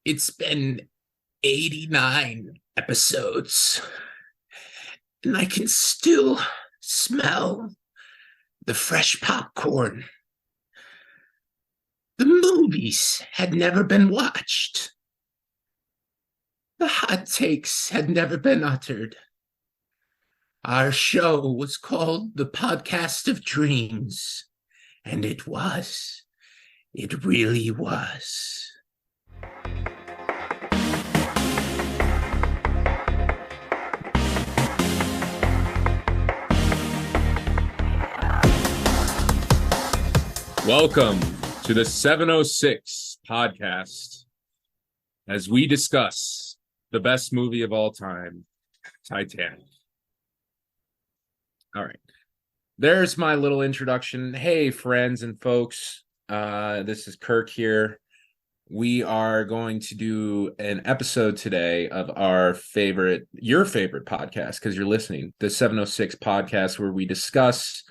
It's been 89 episodes, and I can still smell the fresh popcorn. The movies had never been watched. The hot takes had never been uttered. Our show was called The Podcast of Dreams, and it was. It really was. Welcome to the 706 podcast as we discuss the best movie of all time, Titanic. All right. There's my little introduction. Hey, friends and folks. This is Kirk here. We are going to do an episode today of your favorite podcast, because you're listening, the 706 podcast, where we discuss,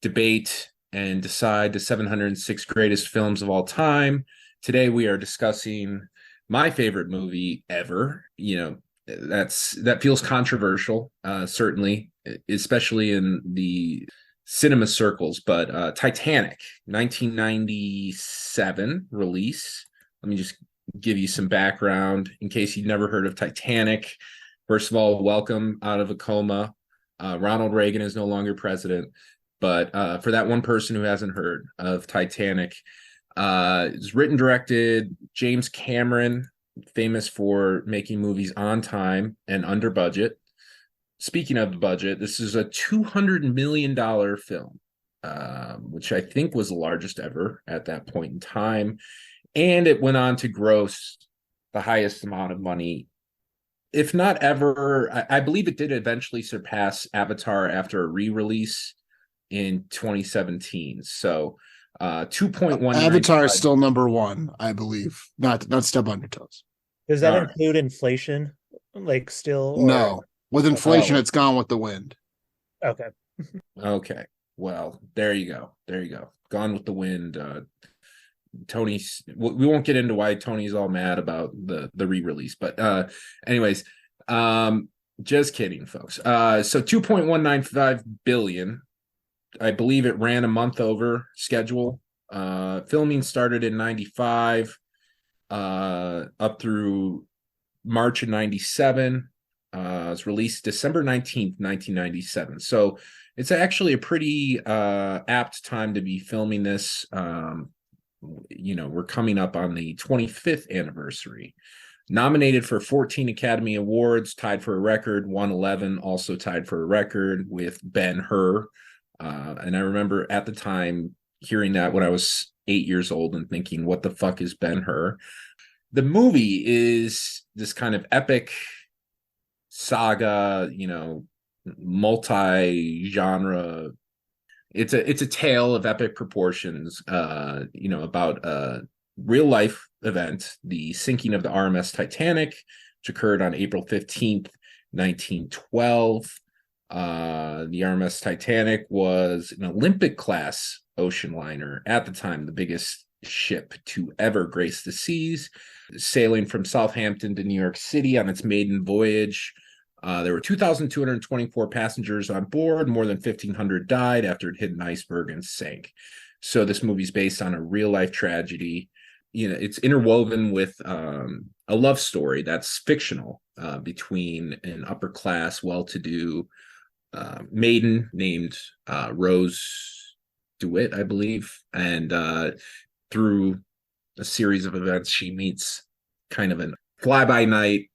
debate, and decide the 706 greatest films of all time. Today we are discussing my favorite movie ever. That feels controversial, certainly, especially in the cinema circles, but Titanic, 1997 release. Let me just give you some background in case you've never heard of Titanic. First of all, welcome out of a coma. Ronald Reagan is no longer president. But for that one person who hasn't heard of Titanic, it's written, directed, James Cameron, famous for making movies on time and under budget. Speaking of the budget, this is a $200 million film, which I think was the largest ever at that point in time. And it went on to gross the highest amount of money, if not ever. I believe it did eventually surpass Avatar after a re-release in 2017. So 2.1 Avatar is still number one, I believe. Not step on your toes. Does that include inflation? Like still? Or... No. With inflation, it's gone with the wind. Okay. Okay. Well, there you go. Gone with the wind. Tony's. We won't get into why Tony's all mad about the re-release, but anyways, just kidding, folks. So 2.195 billion. I believe it ran a month over schedule. Filming started in 95, up through March of 97. It was released December 19th, 1997. So it's actually a pretty apt time to be filming this. We're coming up on the 25th anniversary. Nominated for 14 Academy Awards, tied for a record, won 11, also tied for a record with Ben-Hur. And I remember at the time hearing that when I was 8 years old and thinking, what the fuck is Ben-Hur? The movie is this kind of epic saga, multi-genre. It's a tale of epic proportions, about a real life event, the sinking of the RMS Titanic, which occurred on April 15th, 1912. The RMS Titanic was an Olympic class ocean liner, at the time the biggest ship to ever grace the seas, sailing from Southampton to New York City on its maiden voyage. There were 2,224 passengers on board. More than 1,500 died after it hit an iceberg and sank. So this movie's based on a real life tragedy. It's interwoven with a love story that's fictional between an upper class, well-to-do maiden named Rose DeWitt, I believe, and through a series of events, she meets kind of a fly-by-night,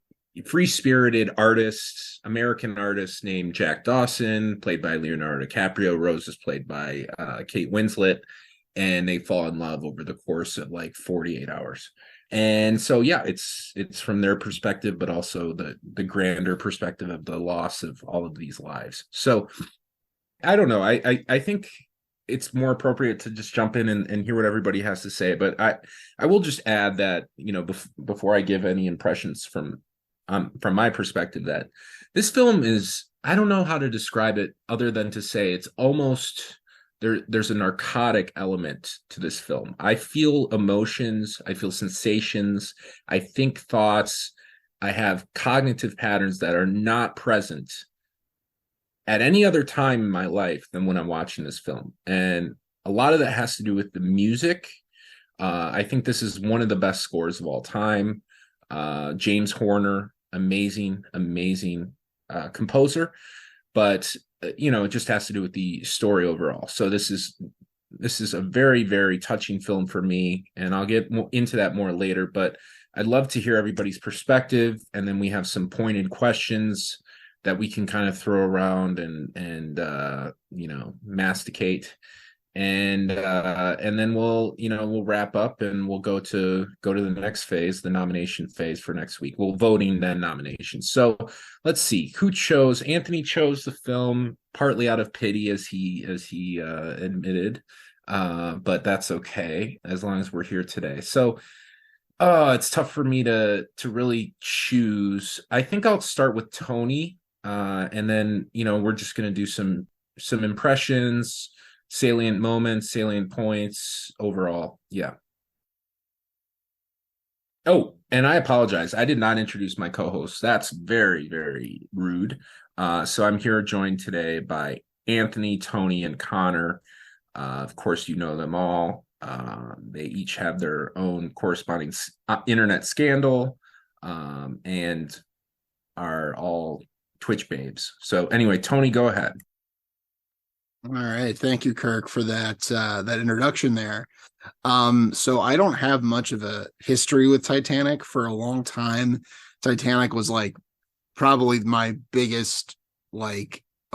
free-spirited artist, American artist named Jack Dawson, played by Leonardo DiCaprio. Rose is played by Kate Winslet, and they fall in love over the course of like 48 hours. And so, yeah, it's from their perspective, but also the grander perspective of the loss of all of these lives. So I don't know. I think it's more appropriate to just jump in and hear what everybody has to say. But I will just add that, before I give any impressions from my perspective, that this film is, I don't know how to describe it other than to say it's almost there's a narcotic element to this film. I feel emotions, I feel sensations, I think thoughts, I have cognitive patterns that are not present at any other time in my life than when I'm watching this film. And a lot of that has to do with the music. I think this is one of the best scores of all time. James Horner, amazing composer, but it just has to do with the story overall. So this is a very touching film for me, and I'll get into that more later. But I'd love to hear everybody's perspective, and then we have some pointed questions that we can kind of throw around and masticate, and then we'll wrap up, and we'll go to the next phase, the nomination phase for next week. We'll voting, then nominations. So let's see who chose. Anthony chose the film partly out of pity, as he admitted, but that's okay as long as we're here today. So it's tough for me to really choose. I think I'll start with Tony, and then we're just going to do some impressions, salient moments, salient points overall. Yeah. Oh, and I apologize. I did not introduce my co-host. That's very rude. So I'm here joined today by Anthony, Tony, and Connor. Of course, you know them all. They each have their own corresponding internet scandal, and are all Twitch babes. So anyway, Tony, go ahead. All right, thank you, Kirk, for that introduction there. So I don't have much of a history with Titanic. For a long time, Titanic was like probably my biggest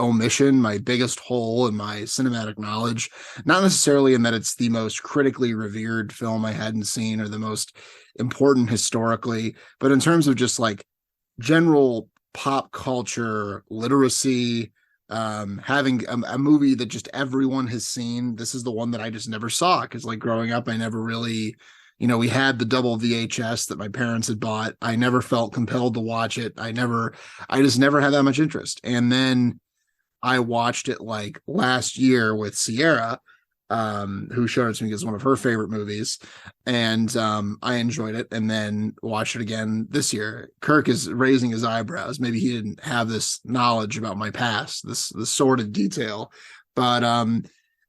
omission, my biggest hole in my cinematic knowledge. Not necessarily in that it's the most critically revered film I hadn't seen or the most important historically, but in terms of just general pop culture literacy, having a movie that just everyone has seen. This is the one that I just never saw, because growing up, I never really, we had the double VHS that my parents had bought. I never felt compelled to watch it. I just never had that much interest. And then I watched it last year with Sierra, who showed it to me as one of her favorite movies, and I enjoyed it, and then watched it again this year. Kirk is raising his eyebrows. Maybe he didn't have this knowledge about my past, this sordid detail, but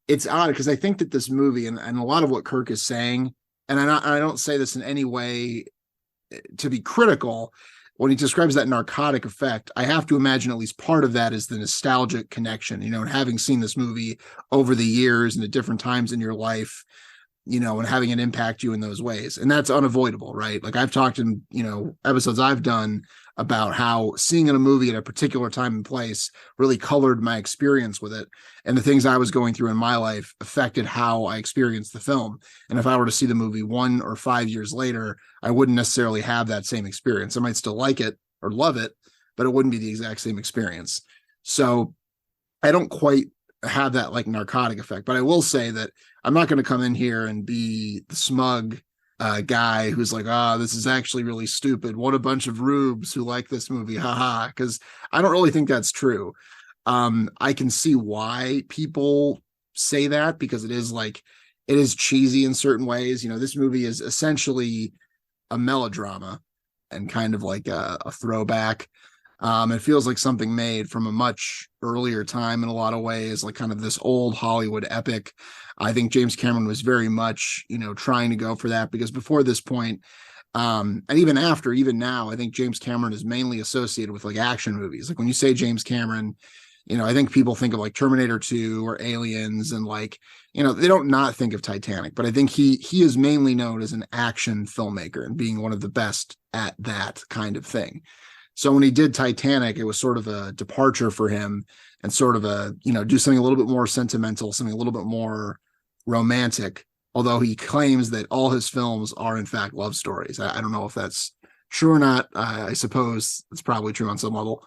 it's odd because I think that this movie and a lot of what Kirk is saying, and I don't say this in any way to be critical. When he describes that narcotic effect, I have to imagine at least part of that is the nostalgic connection, and having seen this movie over the years and at different times in your life, and having it impact you in those ways. And that's unavoidable, right? I've talked in, episodes I've done about how seeing in a movie at a particular time and place really colored my experience with it. And the things I was going through in my life affected how I experienced the film. And if I were to see the movie 1 or 5 years later, I wouldn't necessarily have that same experience. I might still like it or love it, but it wouldn't be the exact same experience. So I don't quite have that narcotic effect, but I will say that I'm not going to come in here and be the smug guy who's this is actually really stupid. What a bunch of rubes who like this movie. Haha. Because I don't really think that's true. I can see why people say that, because it is cheesy in certain ways. This movie is essentially a melodrama and kind of a throwback. It feels like something made from a much earlier time in a lot of ways, kind of this old Hollywood epic. I think James Cameron was very much, trying to go for that, because before this point, and even now, I think James Cameron is mainly associated with action movies. When you say James Cameron, I think people think of Terminator 2 or Aliens, and they don't not think of Titanic, but I think he is mainly known as an action filmmaker and being one of the best at that kind of thing. So when he did Titanic, it was sort of a departure for him, and sort of do something a little bit more sentimental, something a little bit more romantic, although he claims that all his films are in fact love stories. I don't know if that's true or not. I suppose it's probably true on some level.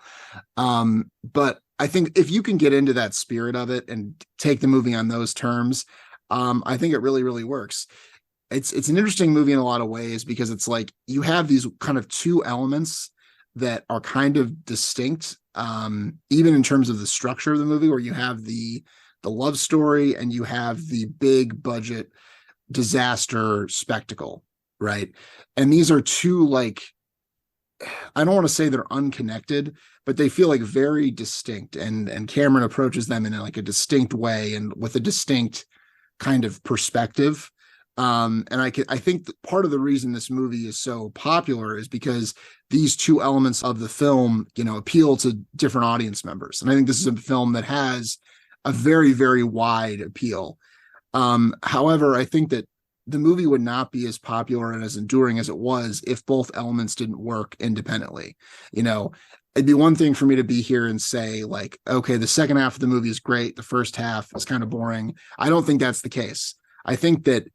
But I think if you can get into that spirit of it and take the movie on those terms, I think it really works. It's an interesting movie in a lot of ways, because it's you have these kind of two elements that are kind of distinct, even in terms of the structure of the movie, where you have the the love story and you have the big budget disaster spectacle, right? And these are two, like, I don't want to say they're unconnected, but they feel like very distinct. And Cameron approaches them in like a distinct way and with a distinct kind of perspective. And I think that part of the reason this movie is so popular is because these two elements of the film, you know, appeal to different audience members. And I think this is a film that has a very, very wide appeal. However, I think that the movie would not be as popular and as enduring as it was if both elements didn't work independently. You know, it'd be one thing for me to be here and say, like, okay, the second half of the movie is great, the first half is kind of boring. I don't think that's the case. I think that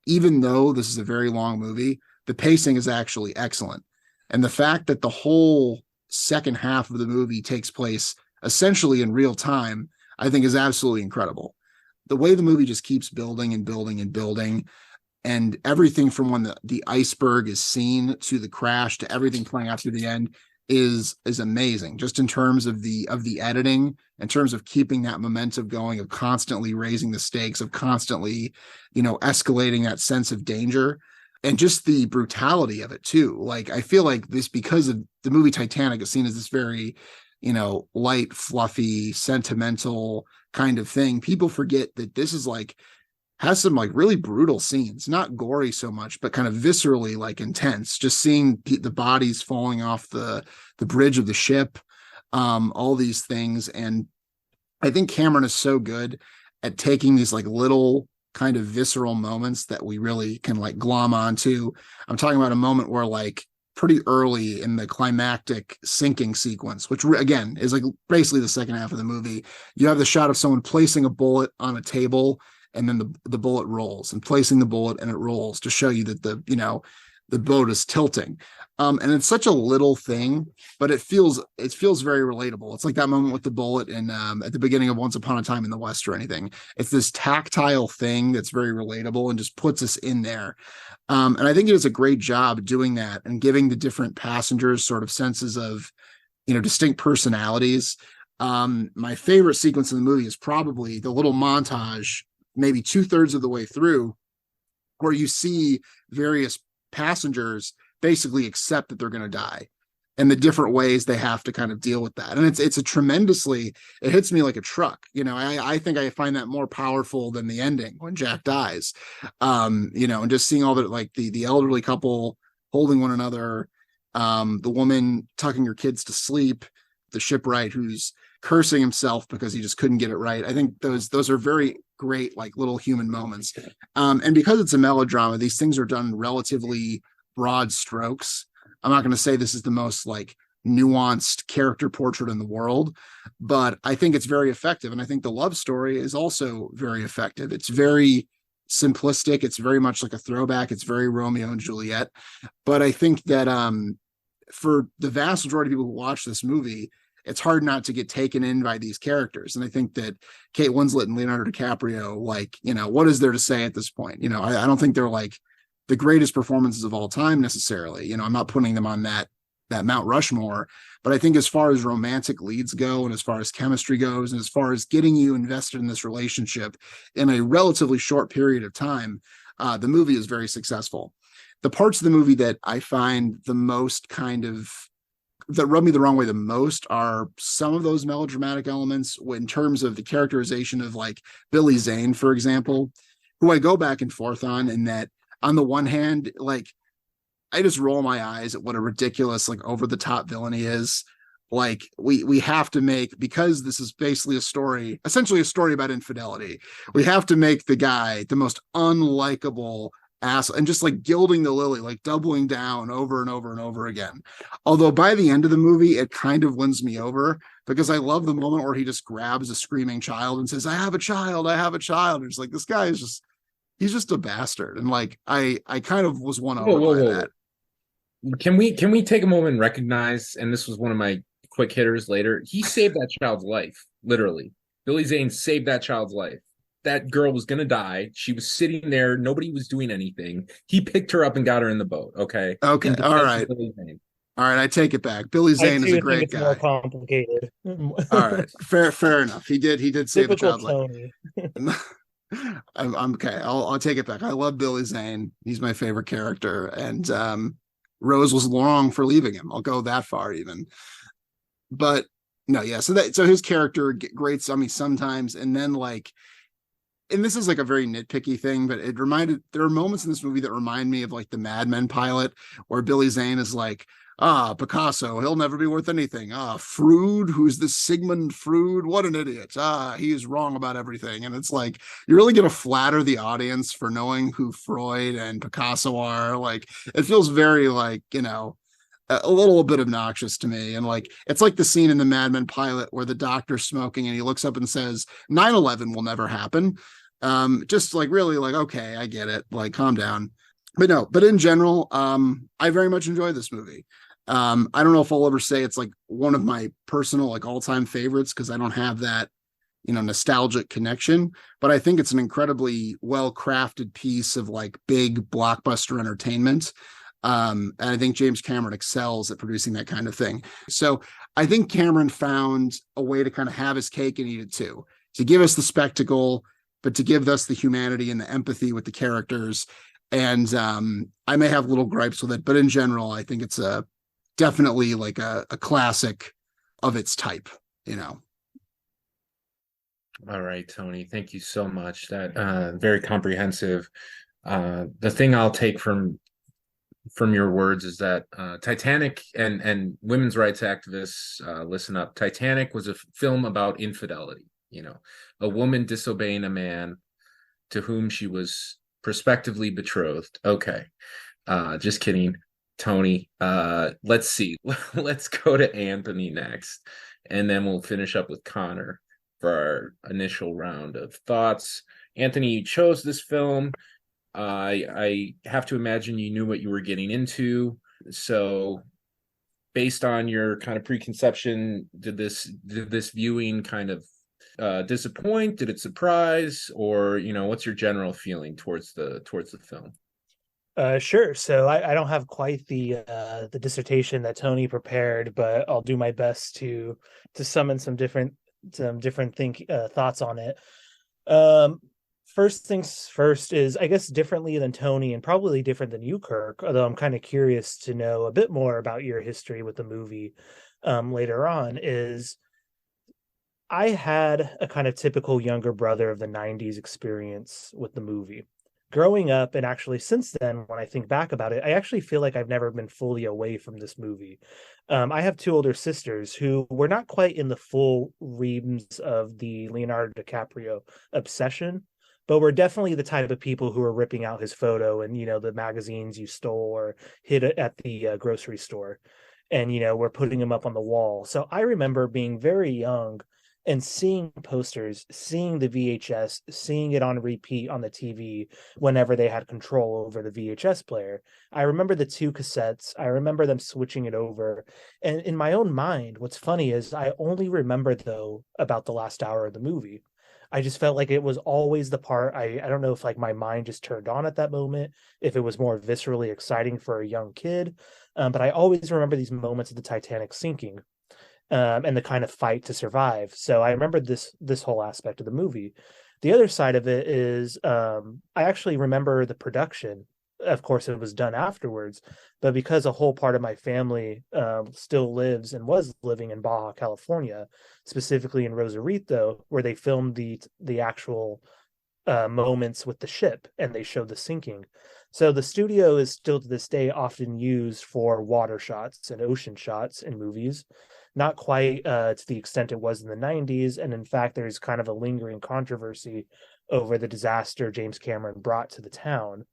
even though this is a very long movie, the pacing is actually excellent. And the fact that the whole second half of the movie takes place essentially in real time, I think is absolutely incredible. The way the movie just keeps building and building and building, and everything from when the iceberg is seen to the crash to everything playing out through the end is amazing, just in terms of the editing, in terms of keeping that momentum going, of constantly raising the stakes, of constantly, you know, escalating that sense of danger, and just the brutality of it too. Like, I feel like this, because of the movie Titanic is seen as this very, you know, light, fluffy, sentimental kind of thing, people forget that this is like, has some like really brutal scenes, not gory so much, but kind of viscerally like intense. Just seeing the bodies falling off the bridge of the ship, all these things. And I think Cameron is so good at taking these like little kind of visceral moments that we really can like glom onto. I'm talking about a moment where, like, pretty early in the climactic sinking sequence, which again is like basically the second half of the movie, you have the shot of someone placing a bullet on a table, and then the bullet rolls, and placing the bullet and it rolls to show you that the, you know, the boat is tilting. And it's such a little thing, but it feels very relatable. It's like that moment with the bullet in at the beginning of Once Upon a Time in the West or anything. It's this tactile thing that's very relatable and just puts us in there. And I think it does a great job doing that and giving the different passengers sort of senses of, you know, distinct personalities. My favorite sequence in the movie is probably the little montage, maybe 2/3 of the way through, where you see various passengers basically accept that they're going to die and the different ways they have to kind of deal with that. And it's a tremendously, it hits me like a truck. You know, I think I find that more powerful than the ending when Jack dies. You know, and just seeing all the, like, the elderly couple holding one another, the woman tucking her kids to sleep, the shipwright who's cursing himself because he just couldn't get it right. I think those are very great, like, little human moments. And because it's a melodrama, these things are done in relatively broad strokes. I'm not going to say this is the most like nuanced character portrait in the world, but I think it's very effective. And I think the love story is also very effective. It's very simplistic. It's very much like a throwback. It's very Romeo and Juliet. But I think that for the vast majority of people who watch this movie, it's hard not to get taken in by these characters. And I think that Kate Winslet and Leonardo DiCaprio, like, you know, what is there to say at this point? You know, I don't think they're like the greatest performances of all time necessarily. You know, I'm not putting them on that Mount Rushmore, but I think as far as romantic leads go, and as far as chemistry goes, and as far as getting you invested in this relationship in a relatively short period of time, the movie is very successful. The parts of the movie that I find the most kind of, that rub me the wrong way the most, are some of those melodramatic elements in terms of the characterization of, like, Billy Zane, for example, who I go back and forth on, in that on the one hand, like, I just roll my eyes at what a ridiculous, like, over the top villain he is. Like, we have to make, because this is basically essentially a story about infidelity, we have to make the guy the most unlikable ass, and just like gilding the lily, like doubling down over and over and over again. Although by the end of the movie, it kind of wins me over, because I love the moment where he just grabs a screaming child and says, I have a child. And it's like, this guy is just, he's just a bastard. And like, I kind of was won over by that. Can we take a moment and recognize, and this was one of my quick hitters later, he saved that child's life, literally. Billy Zane saved that child's life. That girl was going to die. She was sitting there. Nobody was doing anything. He picked her up and got her in the boat. Okay. All right. All right, I take it back. Billy I Zane is a too think great it's more guy. complicated. All right, fair enough. He did say the Typical child like Tony. I'm okay. I'll take it back. I love Billy Zane. He's my favorite character, and Rose was wrong for leaving him. I'll go that far even. But no, yeah. So his character grates on me sometimes, and then like, and this is like a very nitpicky thing, but there are moments in this movie that remind me of like the Mad Men pilot where Billy Zane is like, Picasso, he'll never be worth anything. Frood, who's this Sigmund Freud? What an idiot. He is wrong about everything. And it's like, you're really going to flatter the audience for knowing who Freud and Picasso are. Like, it feels very like, a little bit obnoxious to me. And like, it's like the scene in the Mad Men pilot where the doctor's smoking and he looks up and says, 9/11 will never happen. Just like really like, okay, I get it. Like, calm down. But no, but in general, I very much enjoy this movie. I don't know if I'll ever say it's like one of my personal, like all-time favorites, because I don't have that, nostalgic connection, but I think it's an incredibly well-crafted piece of like big blockbuster entertainment. And I think James Cameron excels at producing that kind of thing. So I think Cameron found a way to kind of have his cake and eat it too, to give us the spectacle, but to give us the humanity and the empathy with the characters. And I may have little gripes with it, but in general, I think it's definitely like a classic of its type. All right, Tony, thank you so much. That very comprehensive. The thing I'll take from your words is that Titanic and women's rights activists, listen up. Titanic was a film about infidelity. A woman disobeying a man to whom she was prospectively betrothed. Okay, just kidding, Tony. Let's see. Let's go to Anthony next, and then we'll finish up with Connor for our initial round of thoughts. Anthony, you chose this film. I have to imagine you knew what you were getting into. So, based on your kind of preconception, did this viewing kind of disappoint? Did it surprise? Or what's your general feeling towards the film? Sure. So I don't have quite the dissertation that Tony prepared, but I'll do my best to summon some different thoughts on it. Um, First things first is, I guess, differently than Tony and probably different than you, Kirk, although I'm kind of curious to know a bit more about your history with the movie later on, is I had a kind of typical younger brother of the 90s experience with the movie. Growing up, and actually since then, when I think back about it, I actually feel like I've never been fully away from this movie. I have two older sisters who were not quite in the full reams of the Leonardo DiCaprio obsession, but we're definitely the type of people who are ripping out his photo and, the magazines you stole or hid at the grocery store. And, we're putting him up on the wall. So I remember being very young and seeing posters, seeing the VHS, seeing it on repeat on the TV whenever they had control over the VHS player. I remember the two cassettes. I remember them switching it over. And in my own mind, what's funny is I only remember, though, about the last hour of the movie. I just felt like it was always the part. I don't know if like my mind just turned on at that moment, if it was more viscerally exciting for a young kid. But I always remember these moments of the Titanic sinking, and the kind of fight to survive. So I remember this whole aspect of the movie. The other side of it is, I actually remember the production. Of course, it was done afterwards, but because a whole part of my family still lives and was living in Baja California, specifically in Rosarito, where they filmed the actual moments with the ship and they showed the sinking. So the studio is still to this day often used for water shots and ocean shots in movies, not quite to the extent it was in the 90s. And in fact, there's kind of a lingering controversy over the disaster James Cameron brought to the town,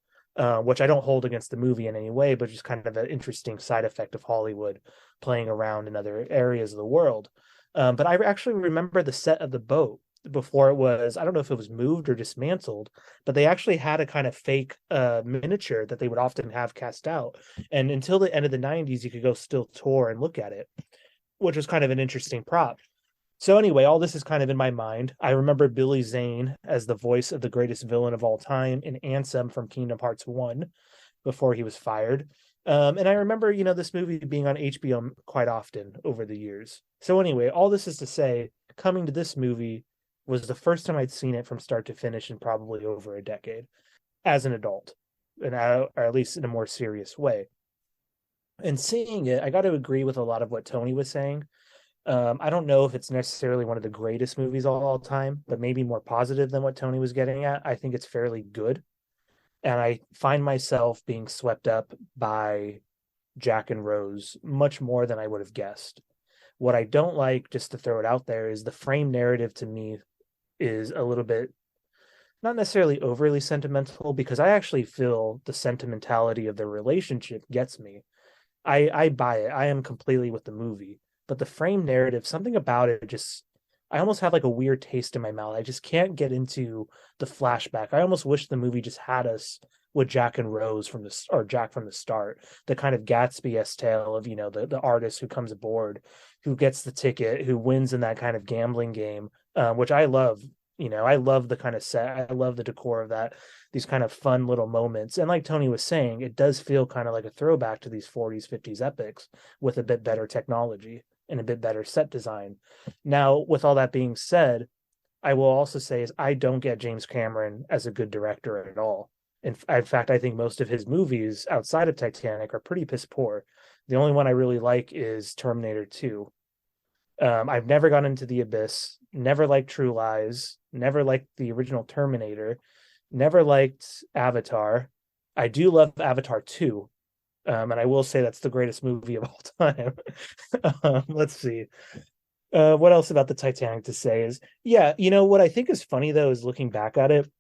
which I don't hold against the movie in any way, but just kind of an interesting side effect of Hollywood playing around in other areas of the world. But I actually remember the set of the boat before it was, I don't know if it was moved or dismantled, but they actually had a kind of fake miniature that they would often have cast out. And until the end of the 90s, you could go still tour and look at it, which was kind of an interesting prop. So anyway, all this is kind of in my mind. I remember Billy Zane as the voice of the greatest villain of all time in Ansem from Kingdom Hearts 1 before he was fired. And I remember, this movie being on HBO quite often over the years. So anyway, all this is to say, coming to this movie was the first time I'd seen it from start to finish in probably over a decade as an adult, or at least in a more serious way. And seeing it, I got to agree with a lot of what Tony was saying. I don't know if it's necessarily one of the greatest movies of all time, but maybe more positive than what Tony was getting at. I think it's fairly good. And I find myself being swept up by Jack and Rose much more than I would have guessed. What I don't like, just to throw it out there, is the frame narrative to me is a little bit not necessarily overly sentimental because I actually feel the sentimentality of the relationship gets me. I buy it. I am completely with the movie. But the frame narrative, something about it just I almost have like a weird taste in my mouth. I just can't get into the flashback. I almost wish the movie just had us with Jack and Rose or Jack from the start, the kind of Gatsby-esque tale of, the artist who comes aboard, who gets the ticket, who wins in that kind of gambling game, which I love. I love the kind of set. I love the decor of that, these kind of fun little moments. And like Tony was saying, it does feel kind of like a throwback to these 40s, 50s epics with a bit better technology and a bit better set design. Now, with all that being said, I will also say is I don't get James Cameron as a good director at all. In fact, I think most of his movies outside of Titanic are pretty piss poor. The only one I really like is Terminator 2. I've never gone into The Abyss, never liked True Lies, never liked the original Terminator, never liked Avatar. I do love Avatar 2, and I will say that's the greatest movie of all time. Let's see. What else about the Titanic to say is, yeah, what I think is funny though is looking back at it,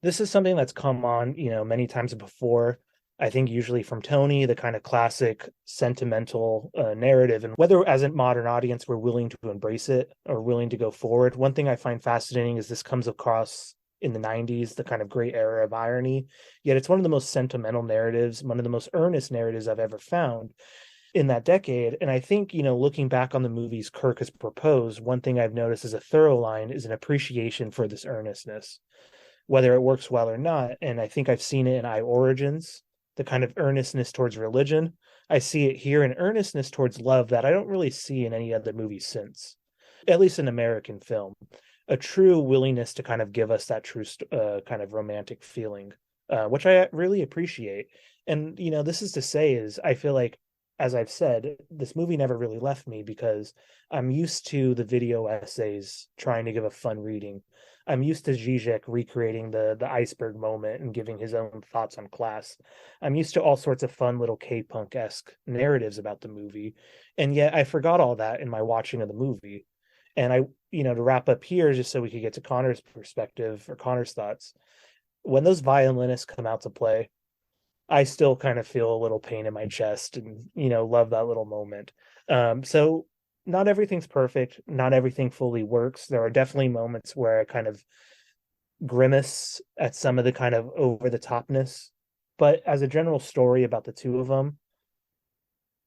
this is something that's come on, many times before. I think usually from Tony, the kind of classic sentimental narrative, and whether as a modern audience we're willing to embrace it or willing to go forward. One thing I find fascinating is this comes across in the 90s, the kind of great era of irony. Yet it's one of the most sentimental narratives, one of the most earnest narratives I've ever found in that decade. And I think, looking back on the movies Kirk has proposed, one thing I've noticed as a thorough line is an appreciation for this earnestness, whether it works well or not. And I think I've seen it in I Origins, the kind of earnestness towards religion. I see it here in earnestness towards love that I don't really see in any other movie since, at least in American film. A true willingness to kind of give us that true kind of romantic feeling, which I really appreciate. And, this is to say is I feel like, as I've said, this movie never really left me because I'm used to the video essays trying to give a fun reading. I'm used to Zizek recreating the iceberg moment and giving his own thoughts on class. I'm used to all sorts of fun little K-punk-esque narratives about the movie. And yet I forgot all that in my watching of the movie. And to wrap up here, just so we could get to Connor's perspective or Connor's thoughts, when those violinists come out to play, I still kind of feel a little pain in my chest and, love that little moment. So not everything's perfect. Not everything fully works. There are definitely moments where I kind of grimace at some of the kind of over the topness. But as a general story about the two of them,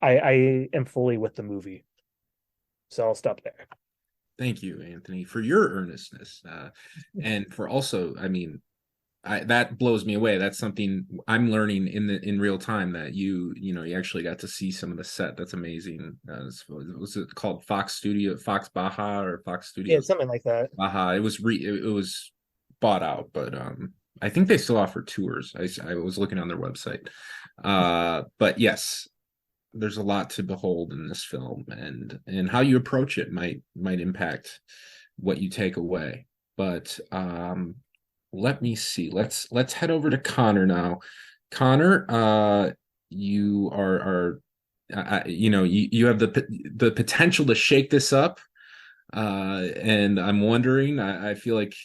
I am fully with the movie. So I'll stop there. Thank you, Anthony, for your earnestness, and for also, that blows me away. That's something I'm learning in real time, that you actually got to see some of the set. That's amazing. Was it called Fox Baja or Fox Yeah, Studios? something like that. Baja. It was bought out, but I think they still offer tours. I was looking on their website. But yes, there's a lot to behold in this film, and how you approach it might impact what you take away. But let me see. Let's head over to Connor now. Connor, you are you have the potential to shake this up, and I'm wondering. I feel like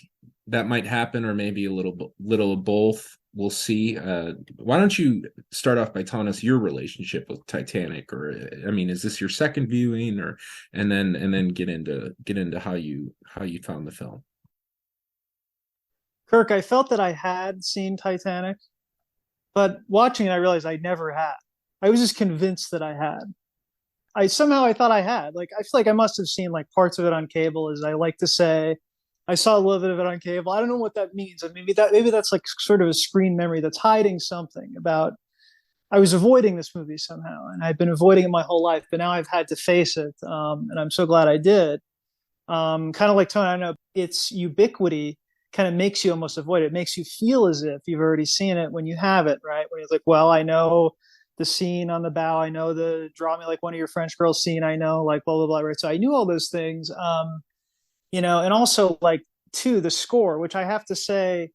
that might happen, or maybe a little of both. We'll see. Why don't you start off by telling us your relationship with Titanic, or is this your second viewing, or and then get into how you found the film. Kirk, I felt that I had seen Titanic, but watching it, I realized I never had. I was just convinced that I had. I thought I had. Like, I feel like I must have seen like parts of it on cable, as I like to say. I saw a little bit of it on cable. I don't know what that means. Maybe that's like sort of a screen memory that's hiding something about I was avoiding this movie somehow, and I've been avoiding it my whole life. But now I've had to face it, and I'm so glad I did. Kind of like Tony, I know its ubiquity kind of makes you almost avoid it. It makes you feel as if you've already seen it when you have it, right? When it's like, well, I know the scene on the bow, I know the draw me like one of your French girls scene, I know like blah blah blah, right? So I knew all those things, and also like too the score, which I have to say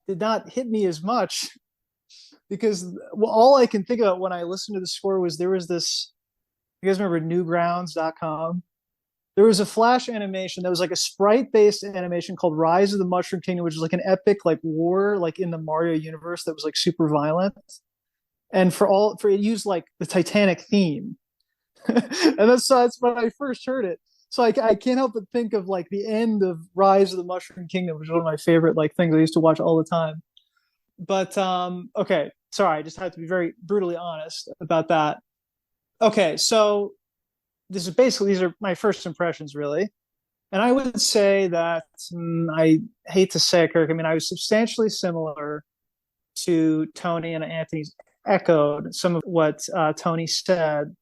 did not hit me as much because all I can think about when I listened to the score was there was this. You guys remember Newgrounds.com? There was a flash animation that was like a sprite based animation called Rise of the Mushroom Kingdom, which is like an epic like war like in the Mario universe that was like super violent. And for it used like the Titanic theme. And that's when I first heard it. So I can't help but think of like the end of Rise of the Mushroom Kingdom, which is one of my favorite like things I used to watch all the time. But okay, sorry, I just have to be very brutally honest about that. Okay, so these are my first impressions really. And I would say that I hate to say it, Kirk. I mean, I was substantially similar to Tony, and Anthony's echoed some of what Tony said.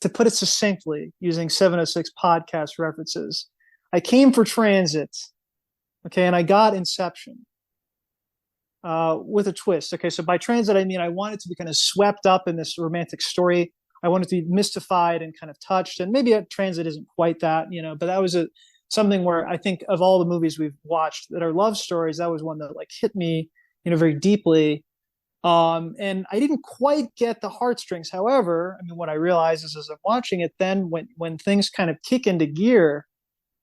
To put it succinctly, using 706 podcast references, I came for Transit, okay, and I got Inception with a twist. Okay, so by Transit, I mean I wanted to be kind of swept up in this romantic story. I wanted to be mystified and kind of touched, and maybe Transit isn't quite that, but that was something where I think of all the movies we've watched that are love stories, that was one that like hit me, very deeply. And I didn't quite get the heartstrings. However, I mean, what I realized is as I'm watching it, then when things kind of kick into gear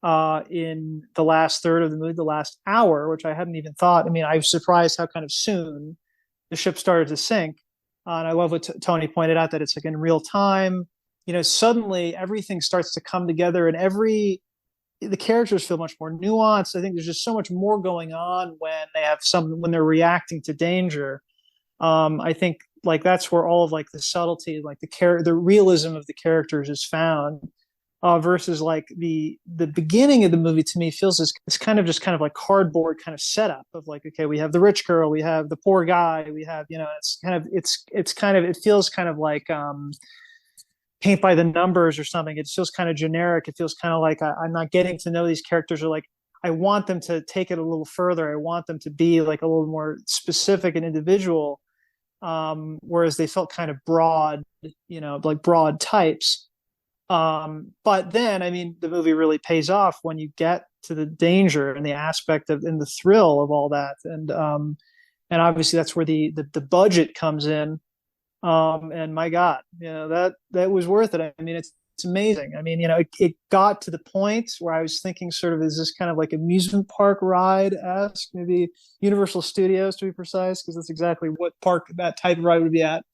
in the last third of the movie, the last hour, which I hadn't even thought. I mean, I was surprised how kind of soon the ship started to sink. And I love what Tony pointed out that it's like in real time. Suddenly everything starts to come together, and the characters feel much more nuanced. I think there's just so much more going on when they're reacting to danger. I think like that's where all of like the subtlety, like the realism of the characters is found, versus like the beginning of the movie to me feels this kind of just kind of like cardboard kind of setup of like, okay, we have the rich girl, we have the poor guy, we have, it feels kind of like, paint by the numbers or something. It feels kind of generic. It feels kind of like I'm not getting to know these characters, or like, I want them to take it a little further. I want them to be like a little more specific and individual. Whereas they felt kind of broad, like broad types. But then, I mean, the movie really pays off when you get to the danger and the aspect of and the thrill of all that, and obviously that's where the budget comes in. And my God, that was worth it. I mean, it's amazing. I mean, it got to the point where I was thinking sort of, is this kind of like amusement park ride-esque, maybe Universal Studios to be precise, because that's exactly what park that type of ride would be at.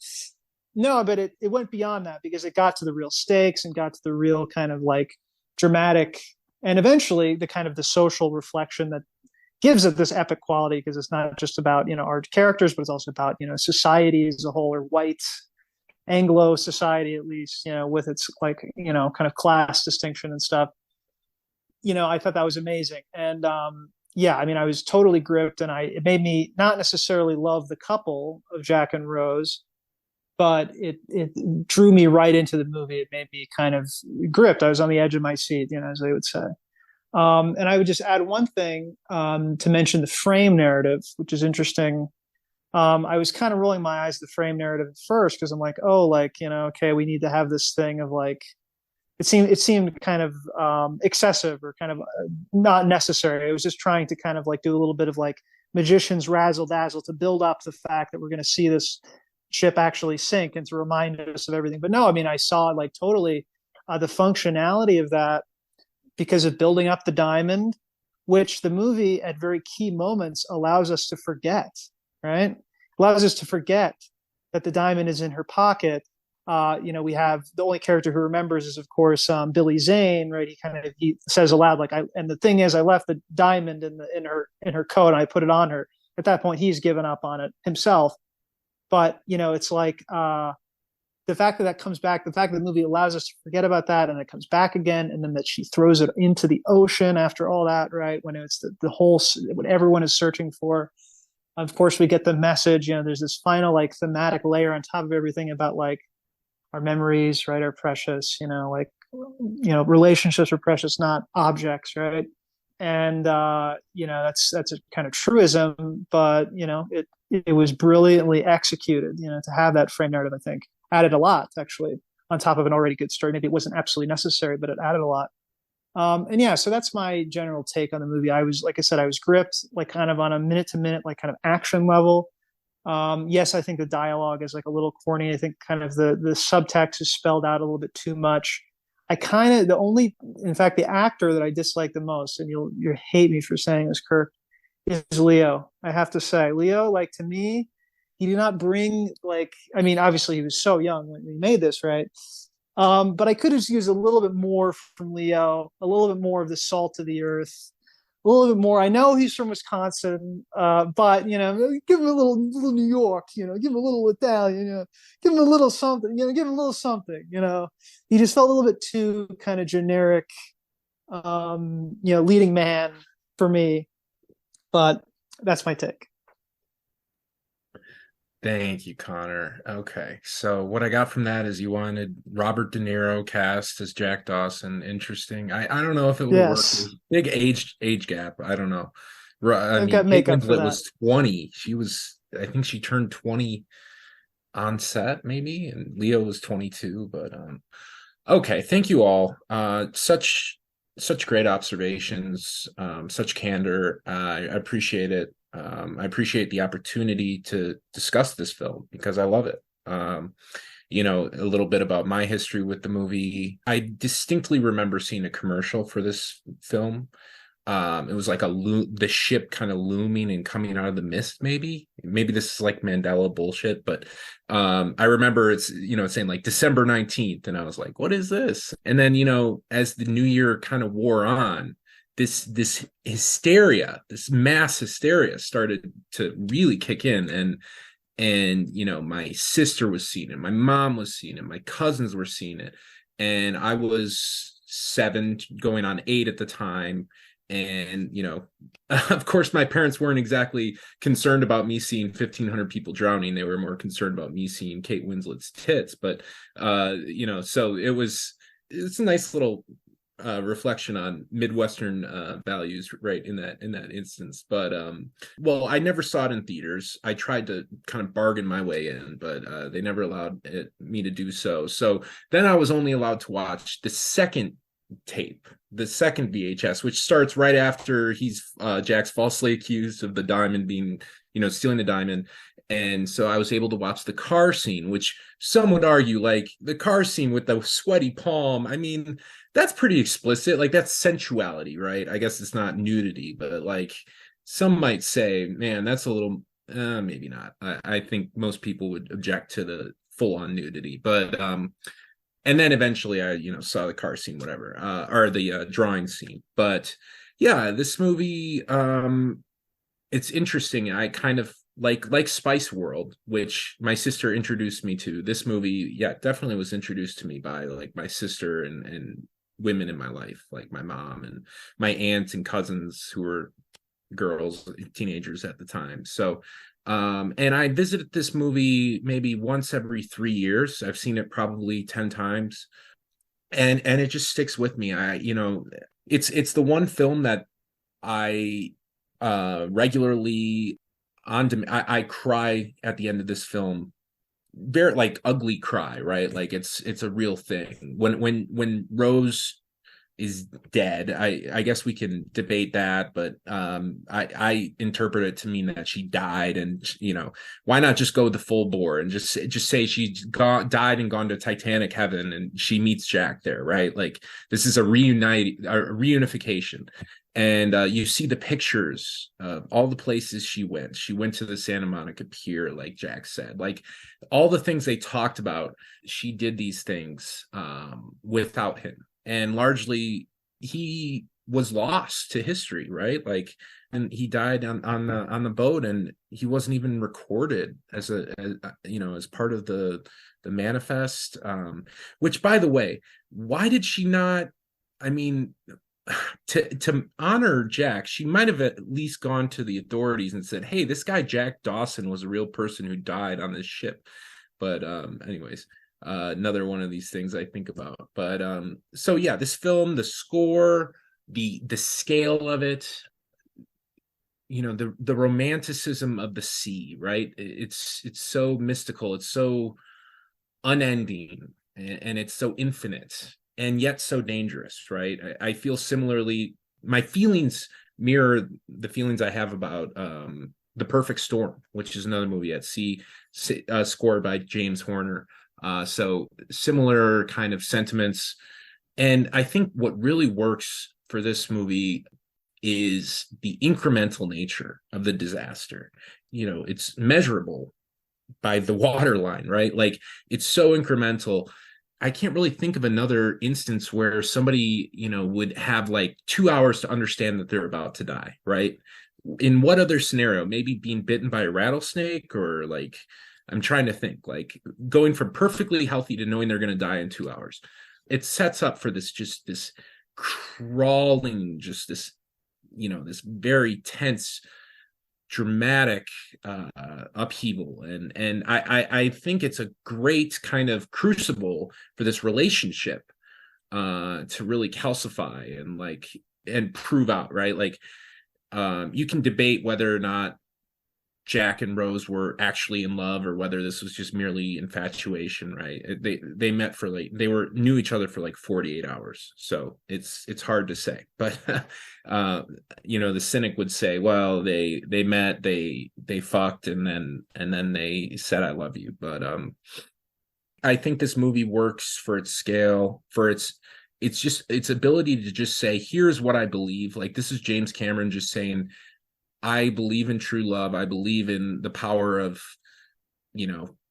No, but it went beyond that because it got to the real stakes and got to the real kind of like dramatic, and eventually the kind of the social reflection that gives it this epic quality, because it's not just about, our characters, but it's also about, society as a whole, or white Anglo society, at least, with its like, kind of class distinction and stuff. I thought that was amazing. And yeah, I mean, I was totally gripped, and it made me not necessarily love the couple of Jack and Rose, but it drew me right into the movie. It made me kind of gripped. I was on the edge of my seat, as they would say. And I would just add one thing to mention the frame narrative, which is interesting. I was kind of rolling my eyes at the frame narrative at first because I'm like, oh, like, okay, we need to have this thing of like, it seemed kind of excessive or kind of not necessary. It was just trying to kind of like do a little bit of like magician's razzle dazzle to build up the fact that we're going to see this ship actually sink and to remind us of everything. But no, I mean, I saw like totally the functionality of that, because of building up the diamond, which the movie at very key moments allows us to forget, right? Allows us to forget that the diamond is in her pocket. We have the only character who remembers is, of course, Billy Zane, right? He says aloud, like, and the thing is, I left the diamond in her coat and I put it on her. At that point, he's given up on it himself. But, it's like, the fact that comes back, the fact that the movie allows us to forget about that, and it comes back again, and then that she throws it into the ocean after all that, right? When it's the whole, what everyone is searching for. Of course, we get the message. There's this final like thematic layer on top of everything about like our memories, right? Are precious. Like relationships are precious, not objects, right? And that's a kind of truism, but it was brilliantly executed. To have that frame narrative, I think added a lot actually on top of an already good story. Maybe it wasn't absolutely necessary, but it added a lot. And yeah, so that's my general take on the movie. I was, like I said, I was gripped, like kind of on a minute to minute, like kind of action level. Yes, I think the dialogue is like a little corny. I think kind of the subtext is spelled out a little bit too much. In fact, the actor that I dislike the most, and you'll hate me for saying this, Kirk, is Leo. I have to say, Leo, like to me, he did not bring like. I mean, obviously he was so young when he made this, right? But I could have used a little bit more from Leo, a little bit more of the salt of the earth, a little bit more. I know he's from Wisconsin, but give him a little New York, give him a little Italian, give him a little something, give him a little something. He just felt a little bit too kind of generic, leading man for me. But that's my take. Thank you, Connor. Okay, so what I got from that is you wanted Robert De Niro cast as Jack Dawson. Interesting. I don't know if it would work. Yes, Big age gap. I don't know. I I've mean, got Kate makeup for Winslet that. was 20. I think she turned 20 on set, maybe, and Leo was 22. But okay, thank you all. Such great observations. Such candor. I appreciate it. I appreciate the opportunity to discuss this film because I love it. A little bit about my history with the movie. I distinctly remember seeing a commercial for this film. It was like the ship kind of looming and coming out of the mist. Maybe this is like Mandela bullshit, but I remember it's saying like December 19th, and I was like, what is this? And then as the new year kind of wore on, this hysteria, this mass hysteria started to really kick in, and my sister was seeing it, my mom was seeing it, my cousins were seeing it, and I was 7 going on 8 at the time. And of course my parents weren't exactly concerned about me seeing 1,500 people drowning. They were more concerned about me seeing Kate Winslet's tits. But so it's a nice little reflection on Midwestern values, right, in that instance. But well, I never saw it in theaters. I tried to kind of bargain my way in, but they never allowed me to do so. So then I was only allowed to watch the second VHS, which starts right after Jack's falsely accused of the diamond being, stealing the diamond. And so I was able to watch the car scene, which some would argue, like the car scene with the sweaty palm. I mean, that's pretty explicit. Like that's sensuality, right? I guess it's not nudity, but like some might say, man, that's a little, maybe not. I think most people would object to the full on nudity, but, and then eventually I, saw the car scene, whatever, or the drawing scene. But yeah, this movie, it's interesting. I kind of like Spice World, which my sister introduced me to. This movie, yeah, definitely was introduced to me by like my sister and women in my life, like my mom and my aunts and cousins who were girls, teenagers at the time. So and I visited this movie maybe once every 3 years. I've seen it probably 10 times. And it just sticks with me. It's the one film that I regularly I cry at the end of this film. Very like ugly cry, right? Like it's a real thing. When Rose is dead, I guess we can debate that, but I interpret it to mean that she died, and why not just go the full bore and just say she died and gone to Titanic heaven and she meets Jack there, right? Like this is a reunification. And you see the pictures of all the places she went. She went to the Santa Monica Pier, like Jack said. Like all the things they talked about, she did these things without him. And largely, he was lost to history, right? Like, and he died on the boat, and he wasn't even recorded as as part of the manifest. Which, by the way, why did she not? I mean, to honor Jack, she might have at least gone to the authorities and said, "Hey, this guy Jack Dawson was a real person who died on this ship." But anyways, another one of these things I think about. But so yeah, this film, the score, the scale of it, the romanticism of the sea, right? It's so mystical, it's so unending, and it's so infinite and yet so dangerous, right? I feel similarly. My feelings mirror the feelings I have about The Perfect Storm, which is another movie at sea, scored by James Horner. So similar kind of sentiments. And I think what really works for this movie is the incremental nature of the disaster. It's measurable by the water line, right? Like, it's so incremental. I can't really think of another instance where somebody, would have like 2 hours to understand that they're about to die, right? In what other scenario? Maybe being bitten by a rattlesnake, or like, I'm trying to think, like going from perfectly healthy to knowing they're going to die in 2 hours. It sets up for this crawling, just this very tense, dramatic upheaval, and I think it's a great kind of crucible for this relationship to really calcify and prove out, right? Like, you can debate whether or not Jack and Rose were actually in love, or whether this was just merely infatuation, right? They met for knew each other for like 48 hours. So it's hard to say. But the cynic would say, well, they met, they fucked, and then they said I love you. But I think this movie works for its scale, for it's just its ability to just say, here's what I believe. Like, this is James Cameron just saying, I believe in true love. I believe in the power of,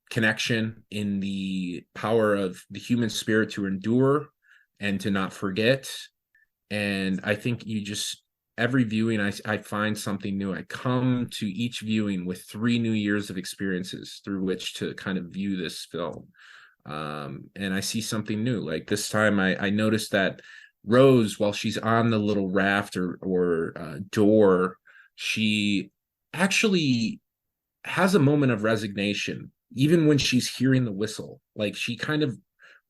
connection, in the power of the human spirit to endure and to not forget. And I think every viewing, I find something new. I come to each viewing with 3 new years of experiences through which to kind of view this film. And I see something new. Like, this time I noticed that Rose, while she's on the little raft or door, she actually has a moment of resignation, even when she's hearing the whistle. Like, she kind of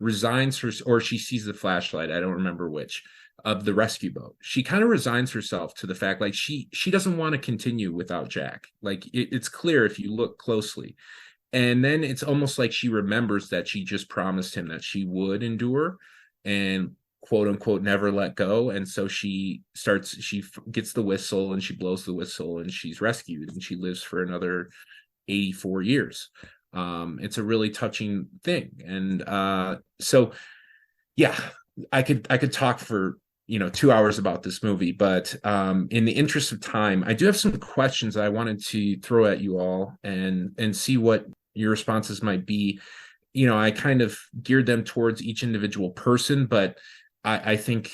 resigns or she sees the flashlight, I don't remember which, of the rescue boat. She kind of resigns herself to the fact, like, she doesn't want to continue without Jack. Like, it's clear if you look closely. And then it's almost like she remembers that she just promised him that she would endure and, quote unquote, never let go. And so she gets the whistle, and she blows the whistle, and she's rescued, and she lives for another 84 years. It's a really touching thing. And so yeah, I could talk for 2 hours about this movie, but in the interest of time, I do have some questions that I wanted to throw at you all and see what your responses might be. I kind of geared them towards each individual person, but I think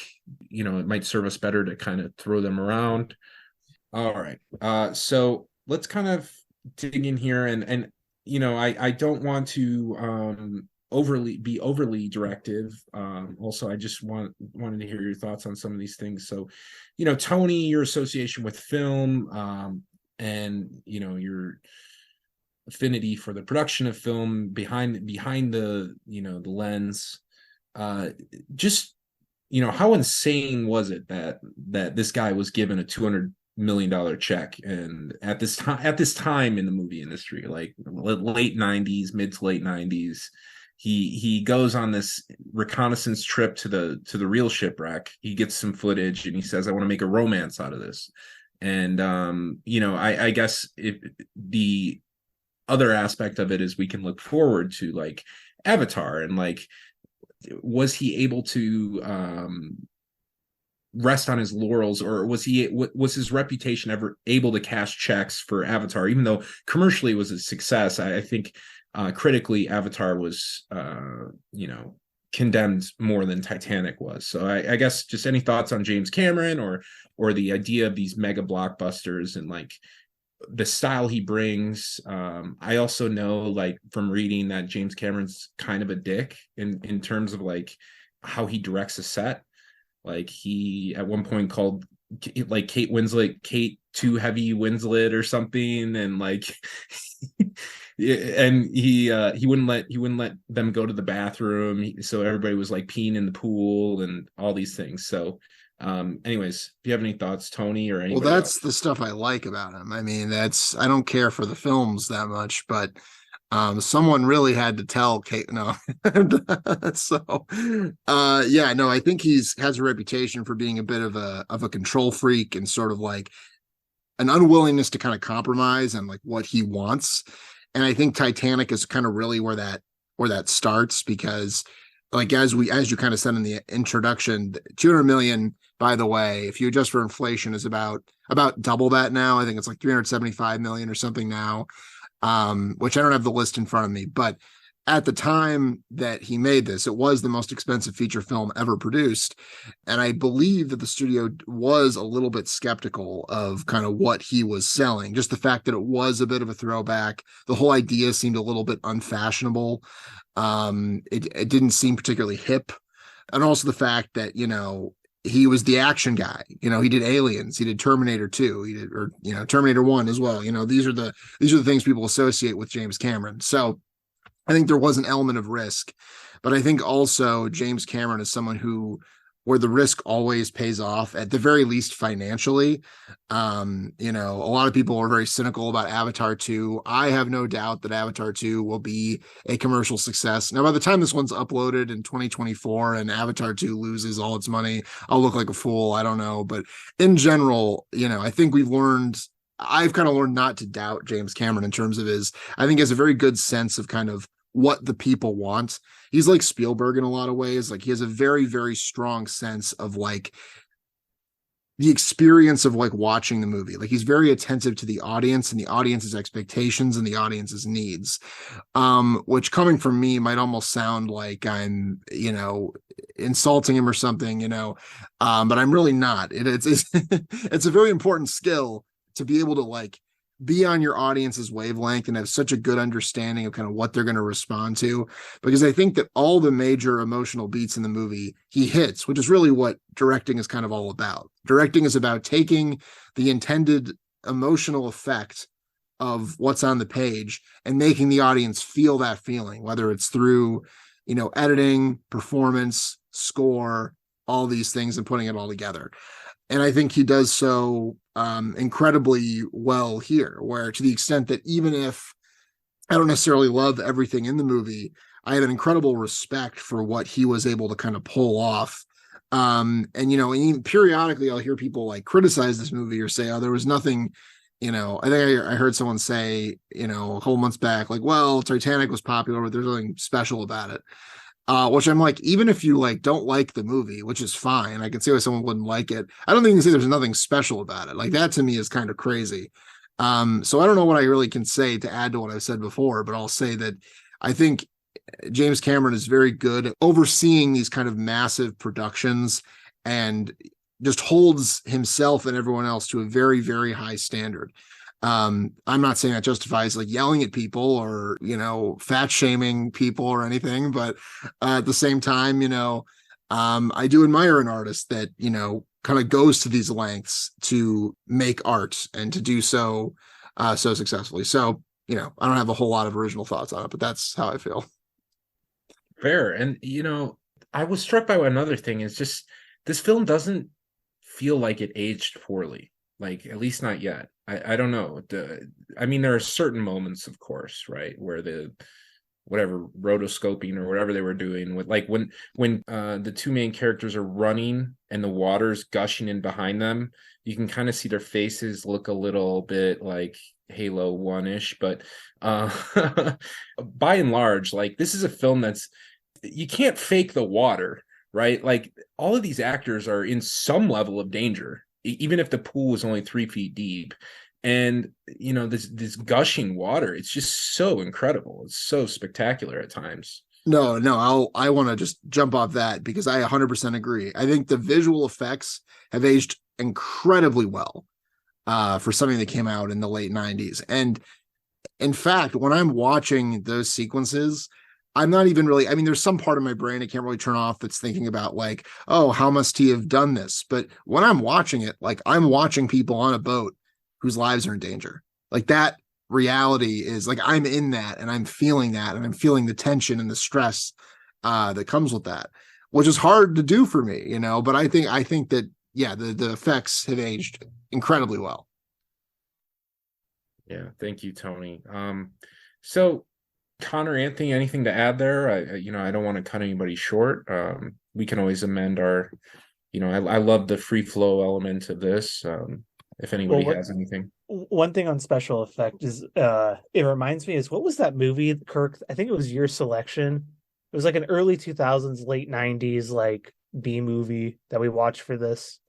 it might serve us better to kind of throw them around. All right. So let's kind of dig in here, and I don't want to overly directive. Also, I just wanted to hear your thoughts on some of these things. So, Tony, your association with film, and your affinity for the production of film behind the the lens. Just how insane was it that this guy was given a $200 million check, and at this time in the movie industry, like late 90s, mid to late 90s, he goes on this reconnaissance trip to the real shipwreck. He gets some footage, and he says, I want to make a romance out of this. And I guess the other aspect of it is we can look forward to like Avatar, and like, was he able to rest on his laurels, or was his reputation ever able to cash checks for Avatar? Even though commercially it was a success, I think critically Avatar was condemned more than Titanic was. So I guess just any thoughts on James Cameron or the idea of these mega blockbusters and like the style he brings. I also know, like, from reading, that James Cameron's kind of a dick in terms of like how he directs a set. Like he at one point called like Kate Winslet Kate too heavy Winslet or something, and like and he wouldn't let them go to the bathroom, so everybody was like peeing in the pool and all these things. So anyways, do you have any thoughts, Tony, or Well, anybody that's else? the stuff I like about him. I mean, that's I don't care for the films that much, but someone really had to tell Kate no. So yeah, no, I think he's has a reputation for being a bit of a control freak and sort of like an unwillingness to kind of compromise on like what he wants. And I think Titanic is kind of really where that starts because like as you kind of said in the introduction, 200 million, by the way, if you adjust for inflation, is about double that now. I think it's like 375 million or something now, which I don't have the list in front of me, but at the time that he made this, it was the most expensive feature film ever produced. And I believe that the studio was a little bit skeptical of kind of what he was selling. Just the fact that it was a bit of a throwback. The whole idea seemed a little bit unfashionable. It didn't seem particularly hip. And also the fact that, he was the action guy. He did Aliens, he did Terminator 2, he did, or Terminator 1 as well. These are the things people associate with James Cameron. So I think there was an element of risk, but I think also James Cameron is someone where the risk always pays off, at the very least financially. A lot of people are very cynical about Avatar 2. I have no doubt that Avatar 2 will be a commercial success. Now, by the time this one's uploaded in 2024 and Avatar 2 loses all its money, I'll look like a fool. I don't know. But in general, I think I've kind of learned not to doubt James Cameron in terms of I think he has a very good sense of kind of what the people want. He's like Spielberg in a lot of ways. Like he has a very, very strong sense of like the experience of like watching the movie. Like he's very attentive to the audience and the audience's expectations and the audience's needs. Which coming from me might almost sound like I'm, insulting him or something, but I'm really not. It's it's a very important skill to be able to like be on your audience's wavelength and have such a good understanding of kind of what they're going to respond to. Because I think that all the major emotional beats in the movie he hits, which is really what directing is kind of all about. Directing is about taking the intended emotional effect of what's on the page and making the audience feel that feeling, whether it's through, editing, performance, score, all these things, and putting it all together. And I think he does so incredibly well here, where to the extent that even if I don't necessarily love everything in the movie, I have an incredible respect for what he was able to kind of pull off. And even periodically I'll hear people like criticize this movie or say, oh, there was nothing, I think I heard someone say, a couple months back, like, well, Titanic was popular, but there's nothing special about it. Which I'm like, even if you like don't like the movie, which is fine, I can see why someone wouldn't like it. I don't think you can say there's nothing special about it. Like that to me is kind of crazy. So I don't know what I really can say to add to what I've said before, but I'll say that I think James Cameron is very good at overseeing these kind of massive productions and just holds himself and everyone else to a very, very high standard. I'm not saying that justifies like yelling at people or, fat shaming people or anything, but at the same time, I do admire an artist that, kind of goes to these lengths to make art and to do so so successfully. So, I don't have a whole lot of original thoughts on it, but that's how I feel. Fair. And I was struck by another thing is just this film doesn't feel like it aged poorly. Like at least not yet. I don't know. I mean, there are certain moments, of course, right, where the whatever rotoscoping or whatever they were doing with like when the two main characters are running and the water's gushing in behind them, you can kind of see their faces look a little bit like Halo 1-ish, but by and large, like this is a film that's you can't fake the water, right? Like all of these actors are in some level of danger even if the pool is only 3 feet deep. And this gushing water, it's just so incredible. It's so spectacular at times. No, I want to just jump off that because I 100% agree. I think the visual effects have aged incredibly well for something that came out in the late 90s. And in fact, when I'm watching those sequences, I'm not even really, I mean, there's some part of my brain I can't really turn off that's thinking about like, oh, how must he have done this? But when I'm watching it, like I'm watching people on a boat whose lives are in danger. Like that reality is like I'm in that and I'm feeling that and I'm feeling the tension and the stress that comes with that, which is hard to do for me, you know. But I think that yeah, the effects have aged incredibly well. Yeah, thank you, Tony. So Connor, Anthony, anything to add there? I don't want to cut anybody short. We can always amend our, I love the free flow element of this. If Well, anybody has anything. one thing on special effect is it reminds me is what was that movie, Kirk? I think it was your selection. It was like an early 2000s, late 90s like B movie that we watched for this.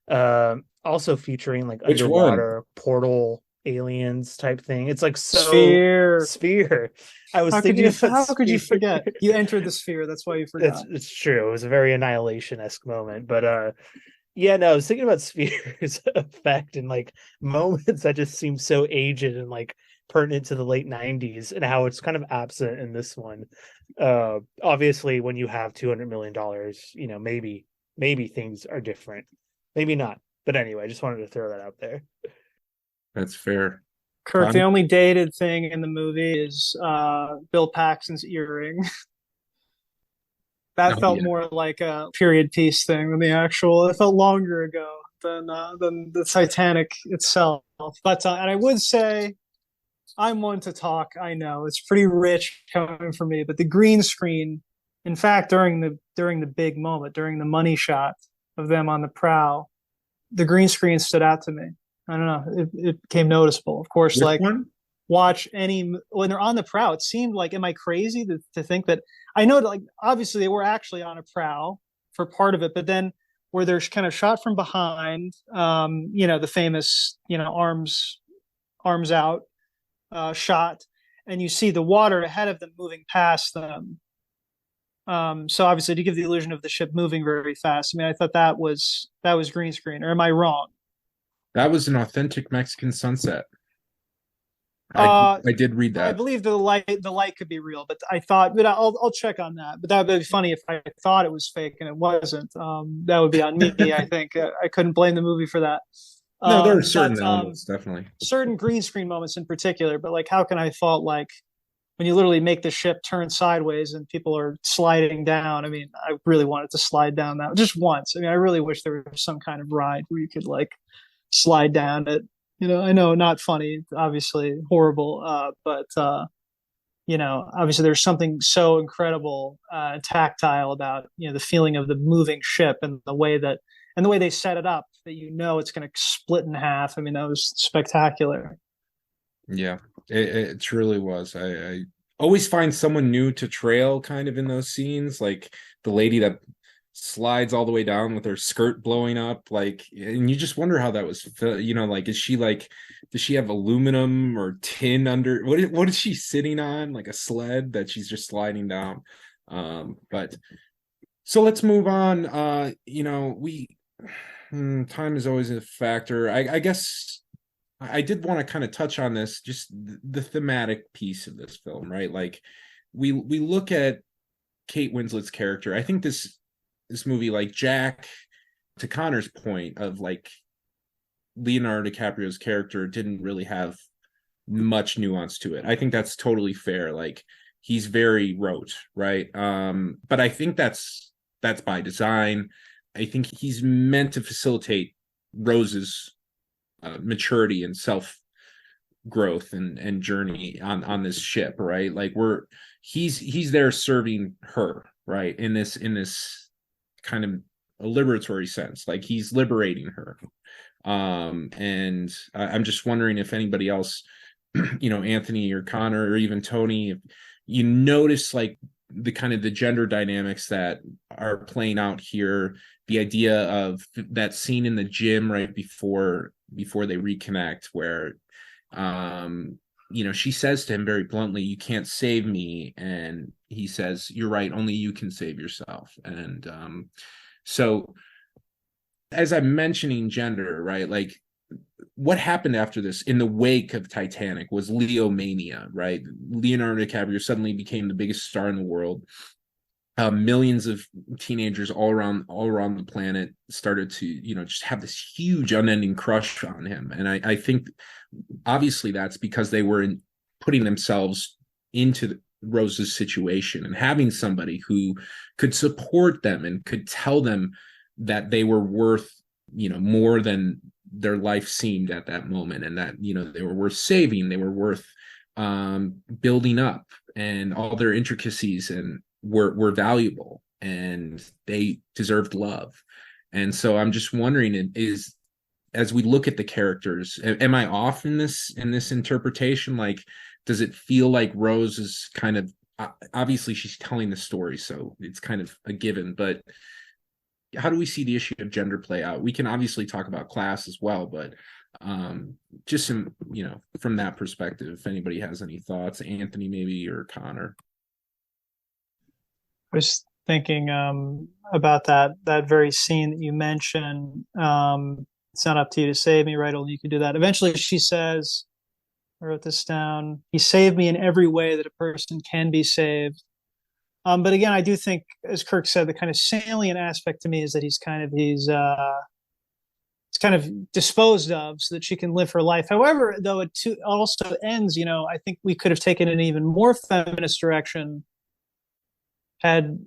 Also featuring like Which one? underwater portal aliens type thing. It's like so Sphere. Sphere. I was How could thinking you? about How could you Sphere. forget? You entered the sphere. That's why you forgot. It's true. It was a very annihilation-esque moment, but yeah, no, I was thinking about Sphere's effect and like moments that just seem so aged and like pertinent to the late 90s and how it's kind of absent in this one. Obviously when you have $200 million, maybe things are different. Maybe not. But anyway, I just wanted to throw that out there. That's fair. Kirk, the Connie? only dated thing in the movie is Bill Paxton's earring. That Oh, felt yeah. more like a period piece thing than the actual. It felt longer ago than the Titanic itself. But and I would say I'm one to talk. I know it's pretty rich coming from me, but the green screen, in fact, during the big moment, during the money shot of them on the prow, the green screen stood out to me. I don't know. It became noticeable. Of course, Which like one? watch any when they're on the prow. It seemed like, am I crazy to think that? I know, like obviously they were actually on a prow for part of it, but then where they're kind of shot from behind, the famous, arms out shot, and you see the water ahead of them moving past them. So obviously to give the illusion of the ship moving very fast. I mean, I thought that was green screen, or am I wrong? That was an authentic Mexican sunset. I Uh, I did read I that. believe the light could be real, but I thought, but I'll check on that. But that would be funny if I thought it was fake and it wasn't. That would be on me. I think I couldn't blame the movie for that. No, there are But certain elements, definitely. certain green screen moments in particular. But like, how can I fault like when you literally make the ship turn sideways and people are sliding down? I mean, I really wanted to slide down that just once. I mean, I really wish there was some kind of ride where you could like slide down it. I know, not funny, obviously horrible, but obviously there's something so incredible, tactile about the feeling of the moving ship and the way they set it up that it's going to split in half. I mean, that was spectacular. Yeah, it truly was. I always find someone new to trail kind of in those scenes, like the lady that slides all the way down with her skirt blowing up, like, and you just wonder how that was, like, is she like, does she have aluminum or tin under? What is she sitting on? Like a sled that she's just sliding down. But so let's move on. Time is always a factor. I guess I did want to kind of touch on this, just the thematic piece of this film, right? Like we look at Kate Winslet's character. I think this movie, like Jack, to Connor's point of like Leonardo DiCaprio's character didn't really have much nuance to it. I think that's totally fair. Like he's very rote, right? But I think that's by design. I think he's meant to facilitate Rose's maturity and self growth and journey on this ship, right? Like he's there serving her, right? In this kind of a liberatory sense, like he's liberating her. And I'm just wondering if anybody else, Anthony or Connor or even Tony, if you notice like the kind of the gender dynamics that are playing out here, the idea of that scene in the gym right before they reconnect, where she says to him very bluntly, "You can't save me," and he says, "You're right, only you can save yourself." And so as I'm mentioning gender, right, like what happened after this in the wake of Titanic was Leo mania, right? Leonardo DiCaprio suddenly became the biggest star in the world. Millions of teenagers all around the planet started to, just have this huge unending crush on him. And I think obviously that's because they were putting themselves into Rose's situation and having somebody who could support them and could tell them that they were worth, more than their life seemed at that moment, and that, they were worth saving, they were worth building up, and all their intricacies and were valuable, and they deserved love. And so I'm just wondering, is, as we look at the characters, am I off in this interpretation? Like, does it feel like Rose is kind of, obviously she's telling the story, so it's kind of a given, but how do we see the issue of gender play out? We can obviously talk about class as well, but just some, from that perspective, if anybody has any thoughts, Anthony maybe, or Connor. I was thinking about that very scene that you mentioned. It's not up to you to save me, right? Only you can do that. Eventually she says, I wrote this down, he saved me in every way that a person can be saved. But again, I do think, as Kirk said, the kind of salient aspect to me is that he's kind of disposed of so that she can live her life. However, though it also ends, I think we could have taken an even more feminist direction had,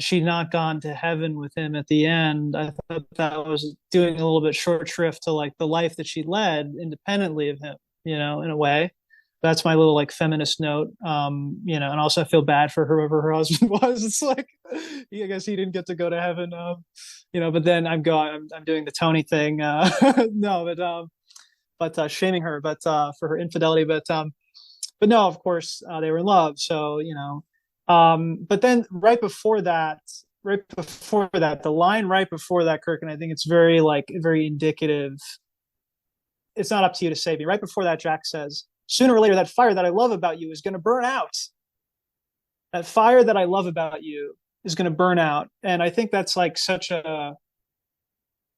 she not gone to heaven with him at the end. I thought that was doing a little bit short shrift to like the life that she led independently of him, in a way. That's my little like feminist note. And also I feel bad for whoever her husband was. It's like, I guess he didn't get to go to heaven. But then I'm doing the Tony thing. No, but shaming her, but for her infidelity. But no, of course, they were in love. So, but then right before that, the line right before that, Kirk, and I think it's very indicative. It's not up to you to save me. Right before that, Jack says, sooner or later, that fire that I love about you is going to burn out. That fire that I love about you is going to burn out. And I think that's like such a,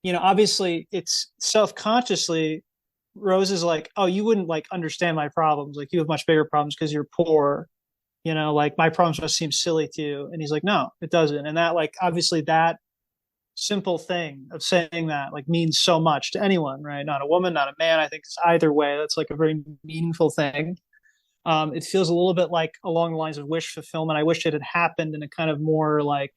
obviously it's self-consciously, Rose is like, oh, you wouldn't like understand my problems. Like you have much bigger problems because you're poor. Like my problems must seem silly to you. And he's like, no, it doesn't. And that, like, obviously that simple thing of saying that like means so much to anyone, right? Not a woman, not a man. I think it's either way. That's like a very meaningful thing. It feels a little bit like along the lines of wish fulfillment. I wish it had happened in a kind of more like,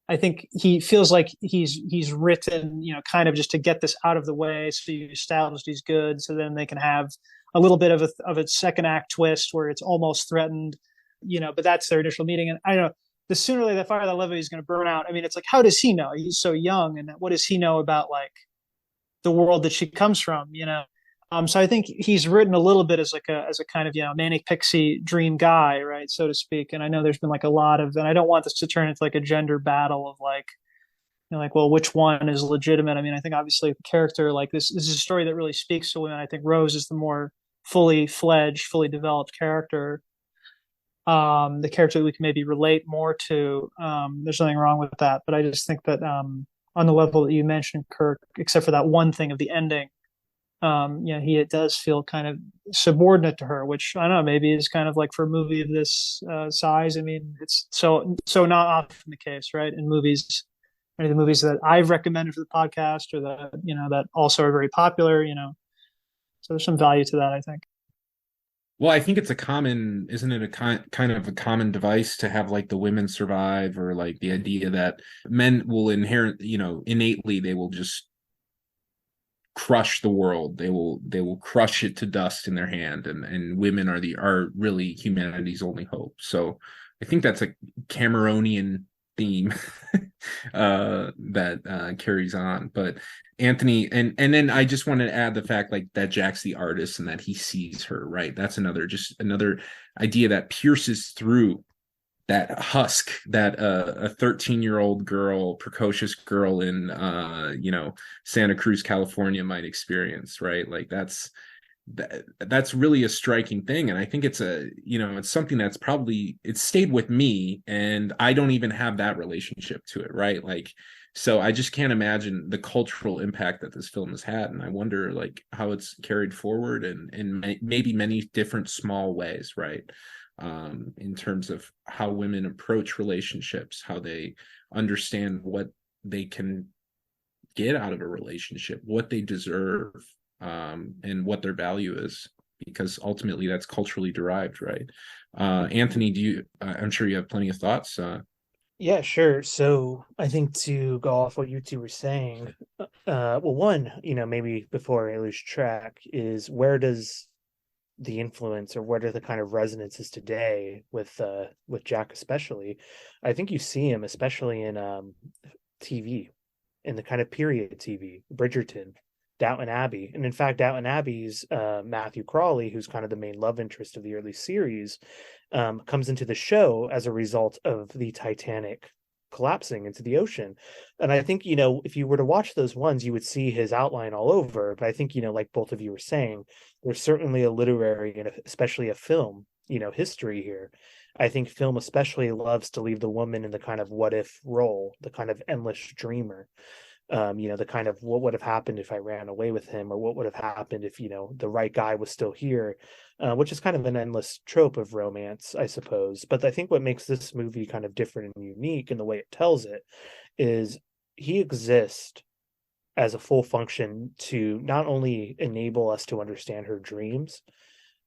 I think he feels like he's written, kind of just to get this out of the way. So you establish he's good. So then they can have a little bit of a second act twist where it's almost threatened, but that's their initial meeting. And I don't know, the sooner or later that fire that love is going to burn out. I mean, it's like, how does he know? He's so young. And what does he know about like the world that she comes from, So I think he's written a little bit as a kind of, manic pixie dream guy, right, so to speak. And I know there's been like a lot of, and I don't want this to turn into like a gender battle of like, well, which one is legitimate? I mean, I think obviously the character, like this is a story that really speaks to women. I think Rose is the more fully fledged, fully developed character. The character that we can maybe relate more to. There's nothing wrong with that. But I just think that on the level that you mentioned, Kirk, except for that one thing of the ending, it does feel kind of subordinate to her, which I don't know, maybe is kind of like for a movie of this size. I mean, it's so not often the case, right? In movies, any of the movies that I've recommended for the podcast or that, that also are very popular, so there's some value to that, I think. Well, I think it's isn't it a kind of a common device to have like the women survive, or like the idea that men will innately they will just crush the world. They will crush it to dust in their hand, and women are really humanity's only hope. So I think that's a Cameronian theme that carries on. But Anthony, and then I just wanted to add the fact like that Jack's the artist and that he sees her, right? That's another idea that pierces through that husk that a 13-year-old girl, precocious girl in Santa Cruz, California might experience, right? Like that's that's really a striking thing. And I think it's it's something that's probably, it's stayed with me, and I don't even have that relationship to it, right? Like, so I just can't imagine the cultural impact that this film has had. And I wonder like how it's carried forward in maybe many different small ways, right? In terms of how women approach relationships, how they understand what they can get out of a relationship, what they deserve, and what their value is, because ultimately that's culturally derived, right? Anthony, I'm sure you have plenty of thoughts. Yeah, sure. So I think to go off what you two were saying, well, one, maybe before I lose track, is where does the influence or what are the kind of resonances today with Jack especially? I think you see him especially in TV, in the kind of period TV, Bridgerton, Downton Abbey. And in fact, Downton Abbey's Matthew Crawley, who's kind of the main love interest of the early series, comes into the show as a result of the Titanic collapsing into the ocean. And I think, if you were to watch those ones, you would see his outline all over. But I think, like both of you were saying, there's certainly a literary and especially a film, history here. I think film especially loves to leave the woman in the kind of what if role, the kind of endless dreamer. The kind of what would have happened if I ran away with him, or what would have happened if, the right guy was still here, which is kind of an endless trope of romance, I suppose. But I think what makes this movie kind of different and unique in the way it tells it is he exists as a full function to not only enable us to understand her dreams,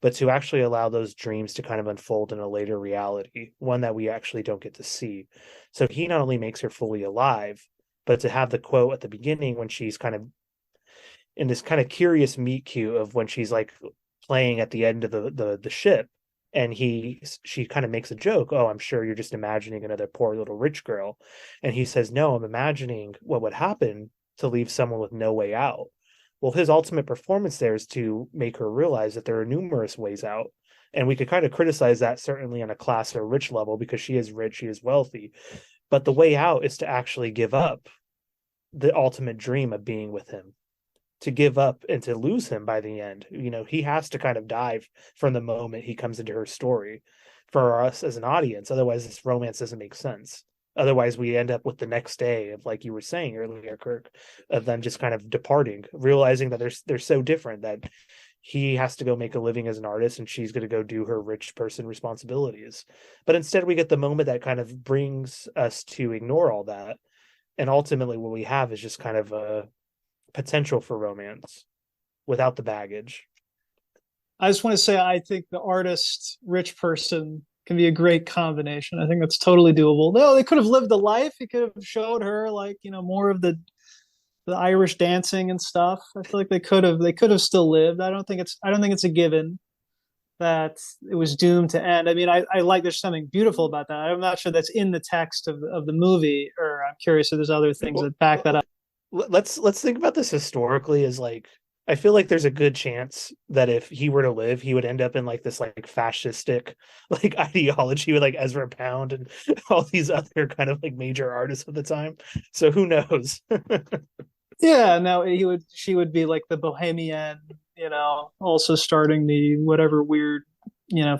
but to actually allow those dreams to kind of unfold in a later reality, one that we actually don't get to see. So he not only makes her fully alive, but to have the quote at the beginning when she's kind of in this kind of curious meet cute of when she's like playing at the end of the ship, and she kind of makes a joke, oh, I'm sure you're just imagining another poor little rich girl. And he says, no, I'm imagining what would happen to leave someone with no way out. Well, his ultimate performance there is to make her realize that there are numerous ways out. And we could kind of criticize that certainly on a class or rich level, because she is rich, she is wealthy. But the way out is to actually give up the ultimate dream of being with him, to give up and to lose him by the end. He has to kind of dive from the moment he comes into her story for us as an audience. Otherwise, this romance doesn't make sense. Otherwise, we end up with the next day of, like you were saying earlier, Kirk, of them just kind of departing, realizing that they're so different, that he has to go make a living as an artist and she's going to go do her rich person responsibilities. But instead, we get the moment that kind of brings us to ignore all that. And ultimately, what we have is just kind of a potential for romance without the baggage. I just want to say I think the artist rich person can be a great combination. I think that's totally doable. No, they could have lived the life. He could have showed her like, more of the Irish dancing and stuff. I feel like they could have still lived. I don't think it's a given that it was doomed to end. I mean, I like there's something beautiful about that. I'm not sure that's in the text of the movie, or I'm curious if there's other things that back that up. Let's think about this historically as like, I feel like there's a good chance that if he were to live, he would end up in like this like fascistic like ideology with like Ezra Pound and all these other kind of like major artists of the time. So who knows? Yeah, no, she would be like the bohemian, also starting the whatever weird,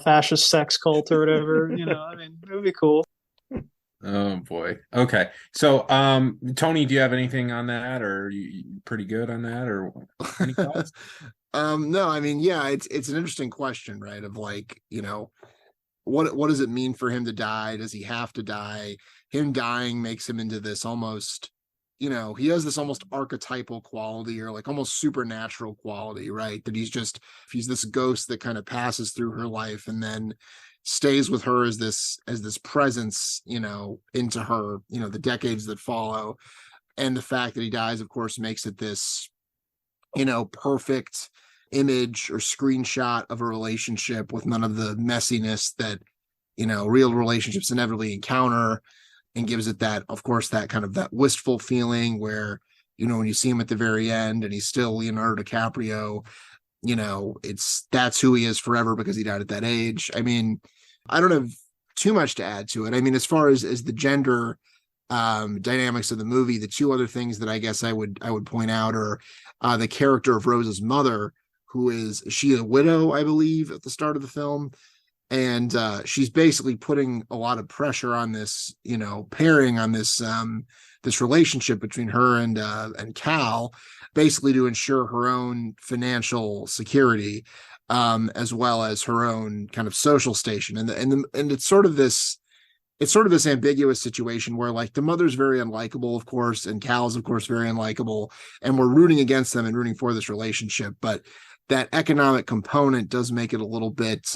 fascist sex cult or whatever, I mean, it would be cool. Oh boy. Okay. So, Tony, do you have anything on that, or are you pretty good on that, or any thoughts? No, I mean, yeah, it's an interesting question, right? Of like, what does it mean for him to die? Does he have to die? Him dying makes him into this almost, he has this almost archetypal quality, or like almost supernatural quality, right? That he's this ghost that kind of passes through her life and then stays with her as this presence, into her, the decades that follow. And the fact that he dies, of course, makes it this, perfect image or screenshot of a relationship with none of the messiness that, real relationships inevitably encounter, and gives it that, of course, that kind of that wistful feeling where, when you see him at the very end and he's still Leonardo DiCaprio, that's who he is forever because he died at that age. I mean, I don't have too much to add to it. I mean, as far as the gender dynamics of the movie, the two other things that I guess I would point out are the character of Rose's mother, who is she a widow, I believe, at the start of the film, and she's basically putting a lot of pressure on this, pairing on this relationship between her and Cal, basically to ensure her own financial security, as well as her own kind of social station, and it's sort of this ambiguous situation where like the mother's very unlikable, of course, and Cal's of course very unlikable, and we're rooting against them and rooting for this relationship, but that economic component does make it a little bit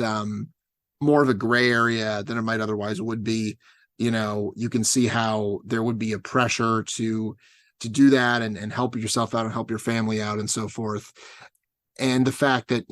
more of a gray area than it might otherwise would be. You can see how there would be a pressure to do that and help yourself out and help your family out and so forth. And the fact that,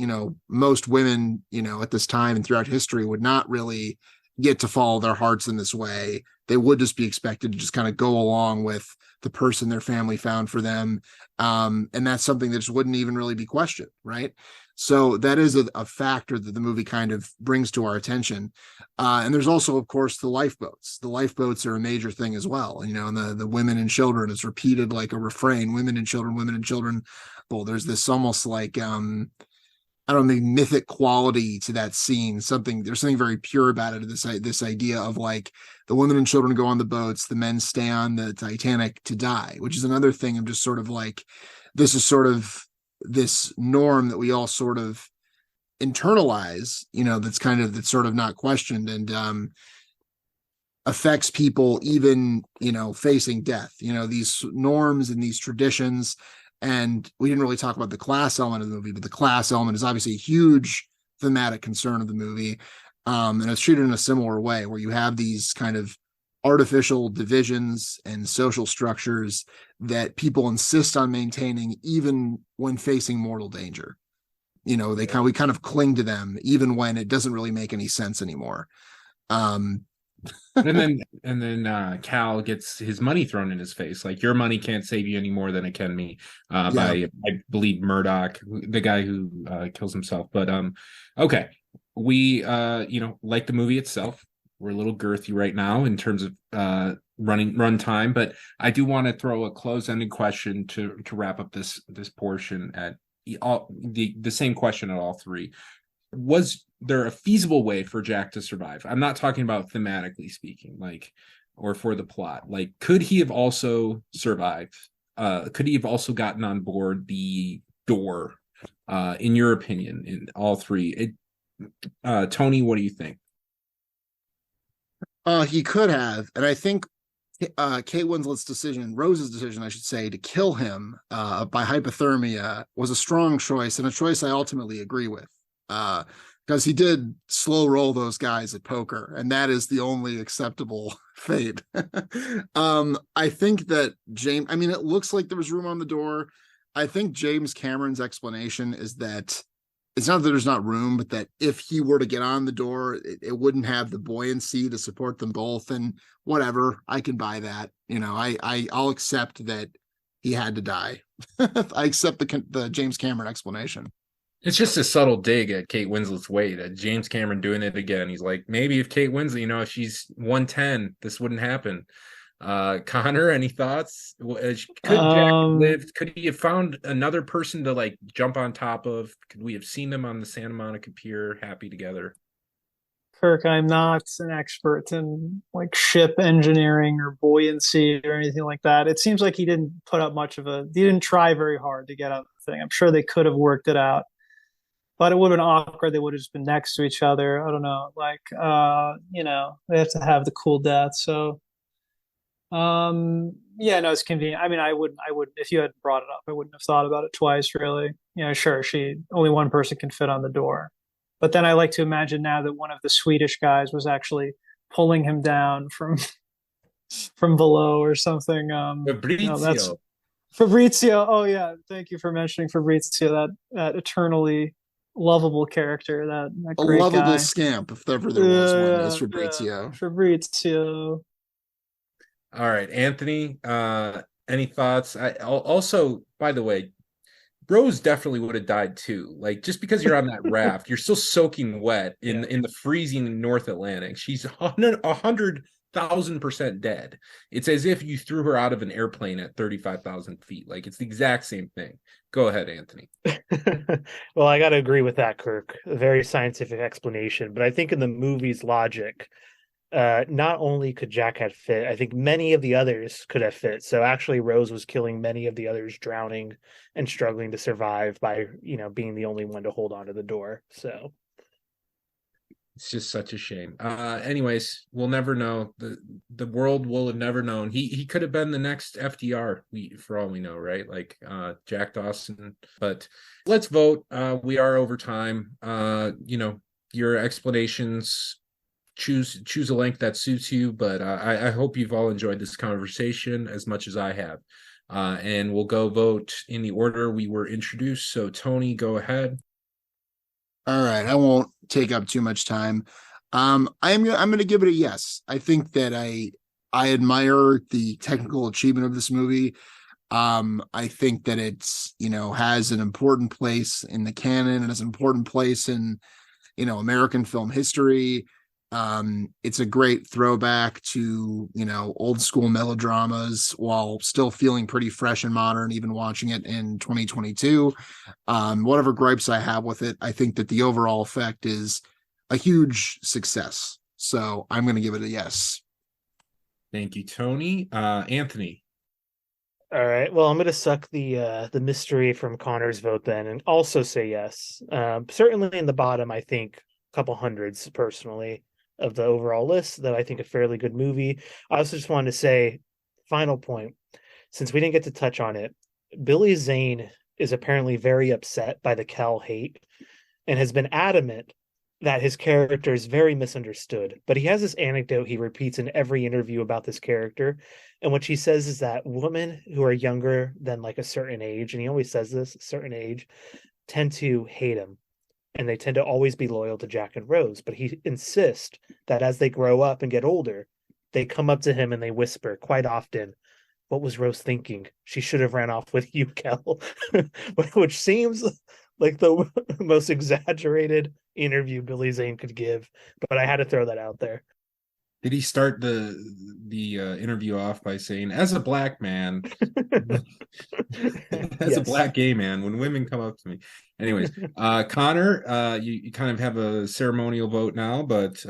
most women, at this time and throughout history would not really get to follow their hearts in this way. They would just be expected to just kind of go along with the person their family found for them. And that's something that just wouldn't even really be questioned, right? So that is a factor that the movie kind of brings to our attention. And there's also, of course, the lifeboats. The lifeboats are a major thing as well. And the women and children is repeated like a refrain, women and children, women and children. Well, there's this almost like, I don't know, maybe mythic quality to that scene. There's something very pure about it. This idea of like the women and children go on the boats, the men stay on the Titanic to die, which is another thing. I'm just sort of like, this is sort of this norm that we all sort of internalize, that's sort of not questioned and affects people even, facing death. These norms and these traditions. And we didn't really talk about the class element of the movie, but the class element is obviously a huge thematic concern of the movie. And it's treated in a similar way where you have these kind of artificial divisions and social structures that people insist on maintaining even when facing mortal danger. We kind of cling to them even when it doesn't really make any sense anymore. and then Cal gets his money thrown in his face. Like, your money can't save you any more than it can me. By, I believe, Murdoch, the guy who kills himself. But okay, we like the movie itself. We're a little girthy right now in terms of run time, but I do want to throw a close-ended question to wrap up this portion at all the same question at all three. Was there a feasible way for Jack to survive? I'm not talking about thematically speaking, like, or for the plot. Like, could he have also survived? Could he have also gotten on board the door? In your opinion, in all three, Tony, what do you think? He could have, and I think Kate Winslet's decision, Rose's decision, I should say, to kill him by hypothermia was a strong choice, and a choice I ultimately agree with. Because he did slow roll those guys at poker, and that is the only acceptable fate. I think that it looks like there was room on the door. I think James Cameron's explanation is that it's not that there's not room, but that if he were to get on the door, it wouldn't have the buoyancy to support them both. And whatever, I can buy that. I'll accept that he had to die. I accept the James Cameron explanation. It's just a subtle dig at Kate Winslet's weight. At James Cameron doing it again. He's like, maybe if Kate Winslet, if she's 110, this wouldn't happen. Connor, any thoughts? Could Jack live? Could he have found another person to like jump on top of? Could we have seen them on the Santa Monica Pier happy together? Kirk, I'm not an expert in like ship engineering or buoyancy or anything like that. It seems like he didn't try very hard to get out of the thing. I'm sure they could have worked it out, but it would have been awkward. They would have just been next to each other. I don't know. Like, they have to have the cool death. So, yeah, no, it's convenient. I mean, I would, if you had brought it up, I wouldn't have thought about it twice, really. Sure, only one person can fit on the door. But then I like to imagine now that one of the Swedish guys was actually pulling him down from below or something. Fabrizio. Fabrizio. Oh yeah, thank you for mentioning Fabrizio, that eternally lovable character, that a great lovable guy. Scamp, if ever there was one, is Fabrizio. Yeah, Fabrizio. All right, Anthony. Any thoughts? Also, by the way, Rose definitely would have died too. Like, just because you're on that raft, you're still soaking wet in the freezing North Atlantic. She's 100 1,000% dead. It's as if you threw her out of an airplane at 35,000 feet. Like, it's the exact same thing. Go ahead, Anthony. Well, I got to agree with that, Kirk. A very scientific explanation, but I think in the movie's logic, not only could Jack have fit, I think many of the others could have fit. So actually, Rose was killing many of the others, drowning and struggling to survive by, being the only one to hold on to the door. So it's just such a shame. Anyways, we'll never know. The world will have never known. He could have been the next FDR, for all we know, right? Like Jack Dawson. But let's vote. We are over time. Your explanations, choose a length that suits you, but I hope you've all enjoyed this conversation as much as I have. And we'll go vote in the order we were introduced. So Tony, go ahead. All right, I won't take up too much time. I'm going to give it a yes. I think that I admire the technical achievement of this movie. I think that it's, has an important place in the canon and has an important place in, American film history. It's a great throwback to, old school melodramas while still feeling pretty fresh and modern, even watching it in 2022. Whatever gripes I have with it, I think that the overall effect is a huge success. So I'm going to give it a yes. Thank you, Tony. Anthony. all right. Well, I'm going to suck the mystery from Connor's vote then, and also say yes. Certainly in the bottom, I think a couple hundreds personally of the overall list, though I think a fairly good movie. I also just wanted to say, final point, since we didn't get to touch on it, Billy Zane is apparently very upset by the Cal hate and has been adamant that his character is very misunderstood. But he has this anecdote he repeats in every interview about this character. And what she says is that women who are younger than like a certain age, and he always says this, a certain age, tend to hate him. And they tend to always be loyal to Jack and Rose. But he insists that as they grow up and get older, they come up to him and they whisper quite often, "What was Rose thinking? She should have ran off with you, Kel." Which seems like the most exaggerated interview Billy Zane could give. But I had to throw that out there. Did he start the interview off by saying, "As a black man, as a black gay man, when women come up to me." Anyways, Connor, you kind of have a ceremonial vote now, but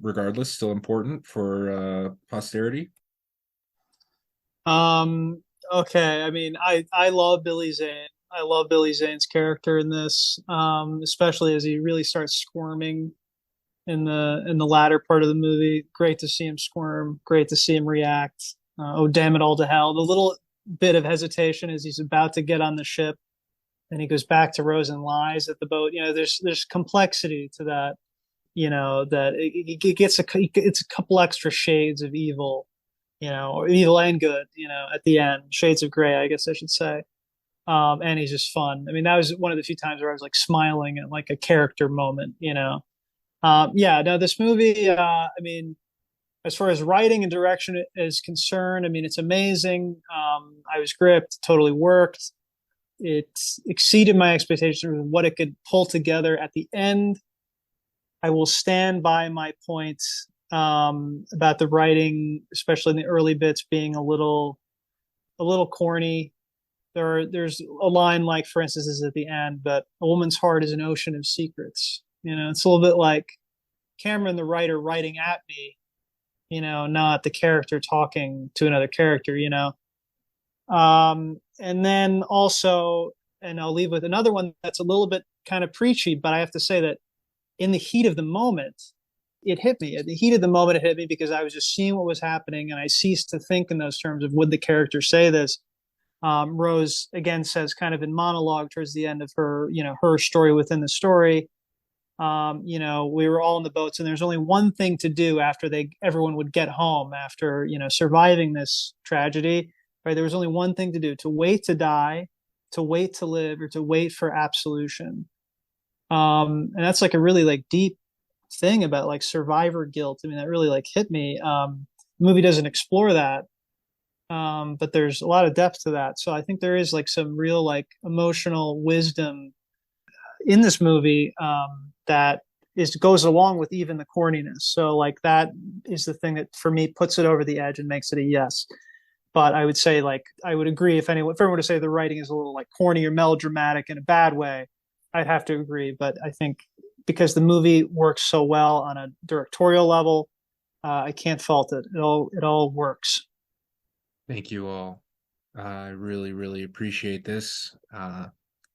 regardless, still important for posterity. Okay. I mean, I love Billy Zane. I love Billy Zane's character in this, especially as he really starts squirming in the latter part of the movie. Great to see him squirm. Great to see him react. Oh, damn it all to hell. The little bit of hesitation as he's about to get on the ship, and he goes back to Rose and lies at the boat. There's complexity to that. That it gets it's a couple extra shades of evil. Or evil and good. At the end, shades of gray, I guess I should say. And he's just fun. I mean, that was one of the few times where I was like smiling at like a character moment. No, this movie, I mean, as far as writing and direction is concerned, I mean, it's amazing. I was gripped, totally worked. It exceeded my expectations of what it could pull together at the end. I will stand by my points about the writing, especially in the early bits, being a little corny. There's a line like, for instance, is at the end, but a woman's heart is an ocean of secrets. It's a little bit like Cameron, the writer, writing at me, not the character talking to another character, and then also, and I'll leave with another one that's a little bit kind of preachy, but I have to say that in the heat of the moment, it hit me. At the heat of the moment, it hit me because I was just seeing what was happening, and I ceased to think in those terms of would the character say this. Rose again says, kind of in monologue towards the end of her, her story within the story. We were all in the boats, and there's only one thing to do after everyone would get home after surviving this tragedy. Right, there was only one thing to do: to wait to die, to wait to live, or to wait for absolution. And that's like a really like deep thing about like survivor guilt. I mean, that really like hit me. The movie doesn't explore that, but there's a lot of depth to that. So I think there is like some real like emotional wisdom in this movie that goes along with even the corniness. So like that is the thing that for me puts it over the edge and makes it a yes. But I would say like I would agree if everyone were to say the writing is a little like corny or melodramatic in a bad way, I'd have to agree. But I think because the movie works so well on a directorial level, I can't fault it. It all works. Thank you all. I really, really appreciate this.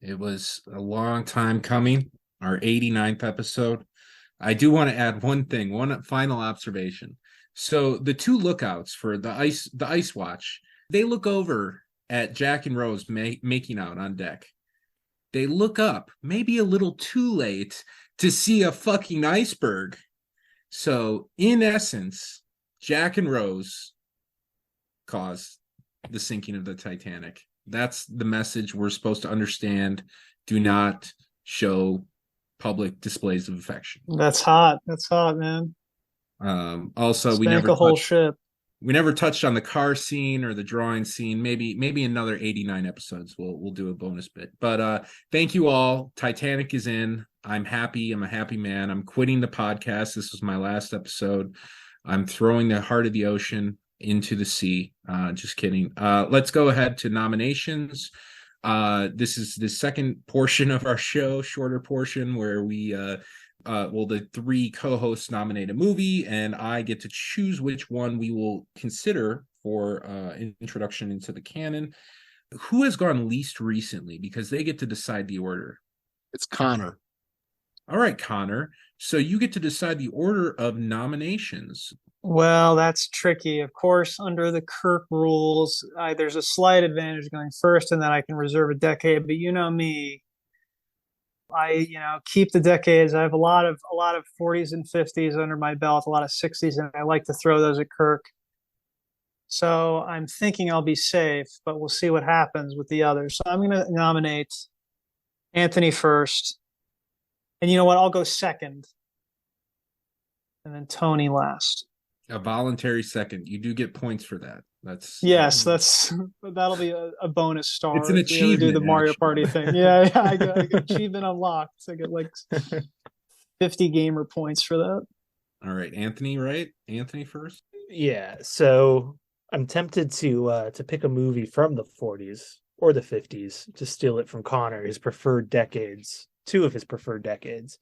It was a long time coming, our 89th episode. I do want to add one thing, one final observation. So the two lookouts for the ice watch, they look over at Jack and Rose making out on deck. They look up, maybe a little too late, to see a fucking iceberg. So in essence, Jack and Rose caused the sinking of the Titanic. That's the message we're supposed to understand. Do not show public displays of affection. That's hot. That's hot, man. Also, Spank a whole ship. We never touched on the car scene or the drawing scene. Maybe another 89 episodes we'll do a bonus bit. But thank you all. Titanic is in. I'm happy. I'm a happy man. I'm quitting the podcast. This was my last episode. I'm throwing the heart of the ocean into the sea. Just kidding. Let's go ahead to nominations. This is the second portion of our show, shorter portion, where we the three co-hosts nominate a movie, and I get to choose which one we will consider for introduction into the canon. Who has gone least recently? Because they get to decide the order. It's Connor. All right, Connor. So you get to decide the order of nominations. Well, that's tricky. Of course, under the Kirk rules, there's a slight advantage going first, and then I can reserve a decade. But you know me, I keep the decades. I have a lot of 40s and 50s under my belt, a lot of 60s, and I like to throw those at Kirk. So I'm thinking I'll be safe, but we'll see what happens with the others. So I'm going to nominate Anthony first, and you know what? I'll go second, and then Tony last. A voluntary second. You do get points for that. That'll be a bonus star. It's an achievement. Do the Mario Party thing. Yeah, I get achievement unlocked. So I get like 50 gamer points for that. All right, Anthony, right? Anthony first. Yeah, so I'm tempted to pick a movie from the 40s or the 50s to steal it from Connor, his preferred decades, two of his preferred decades.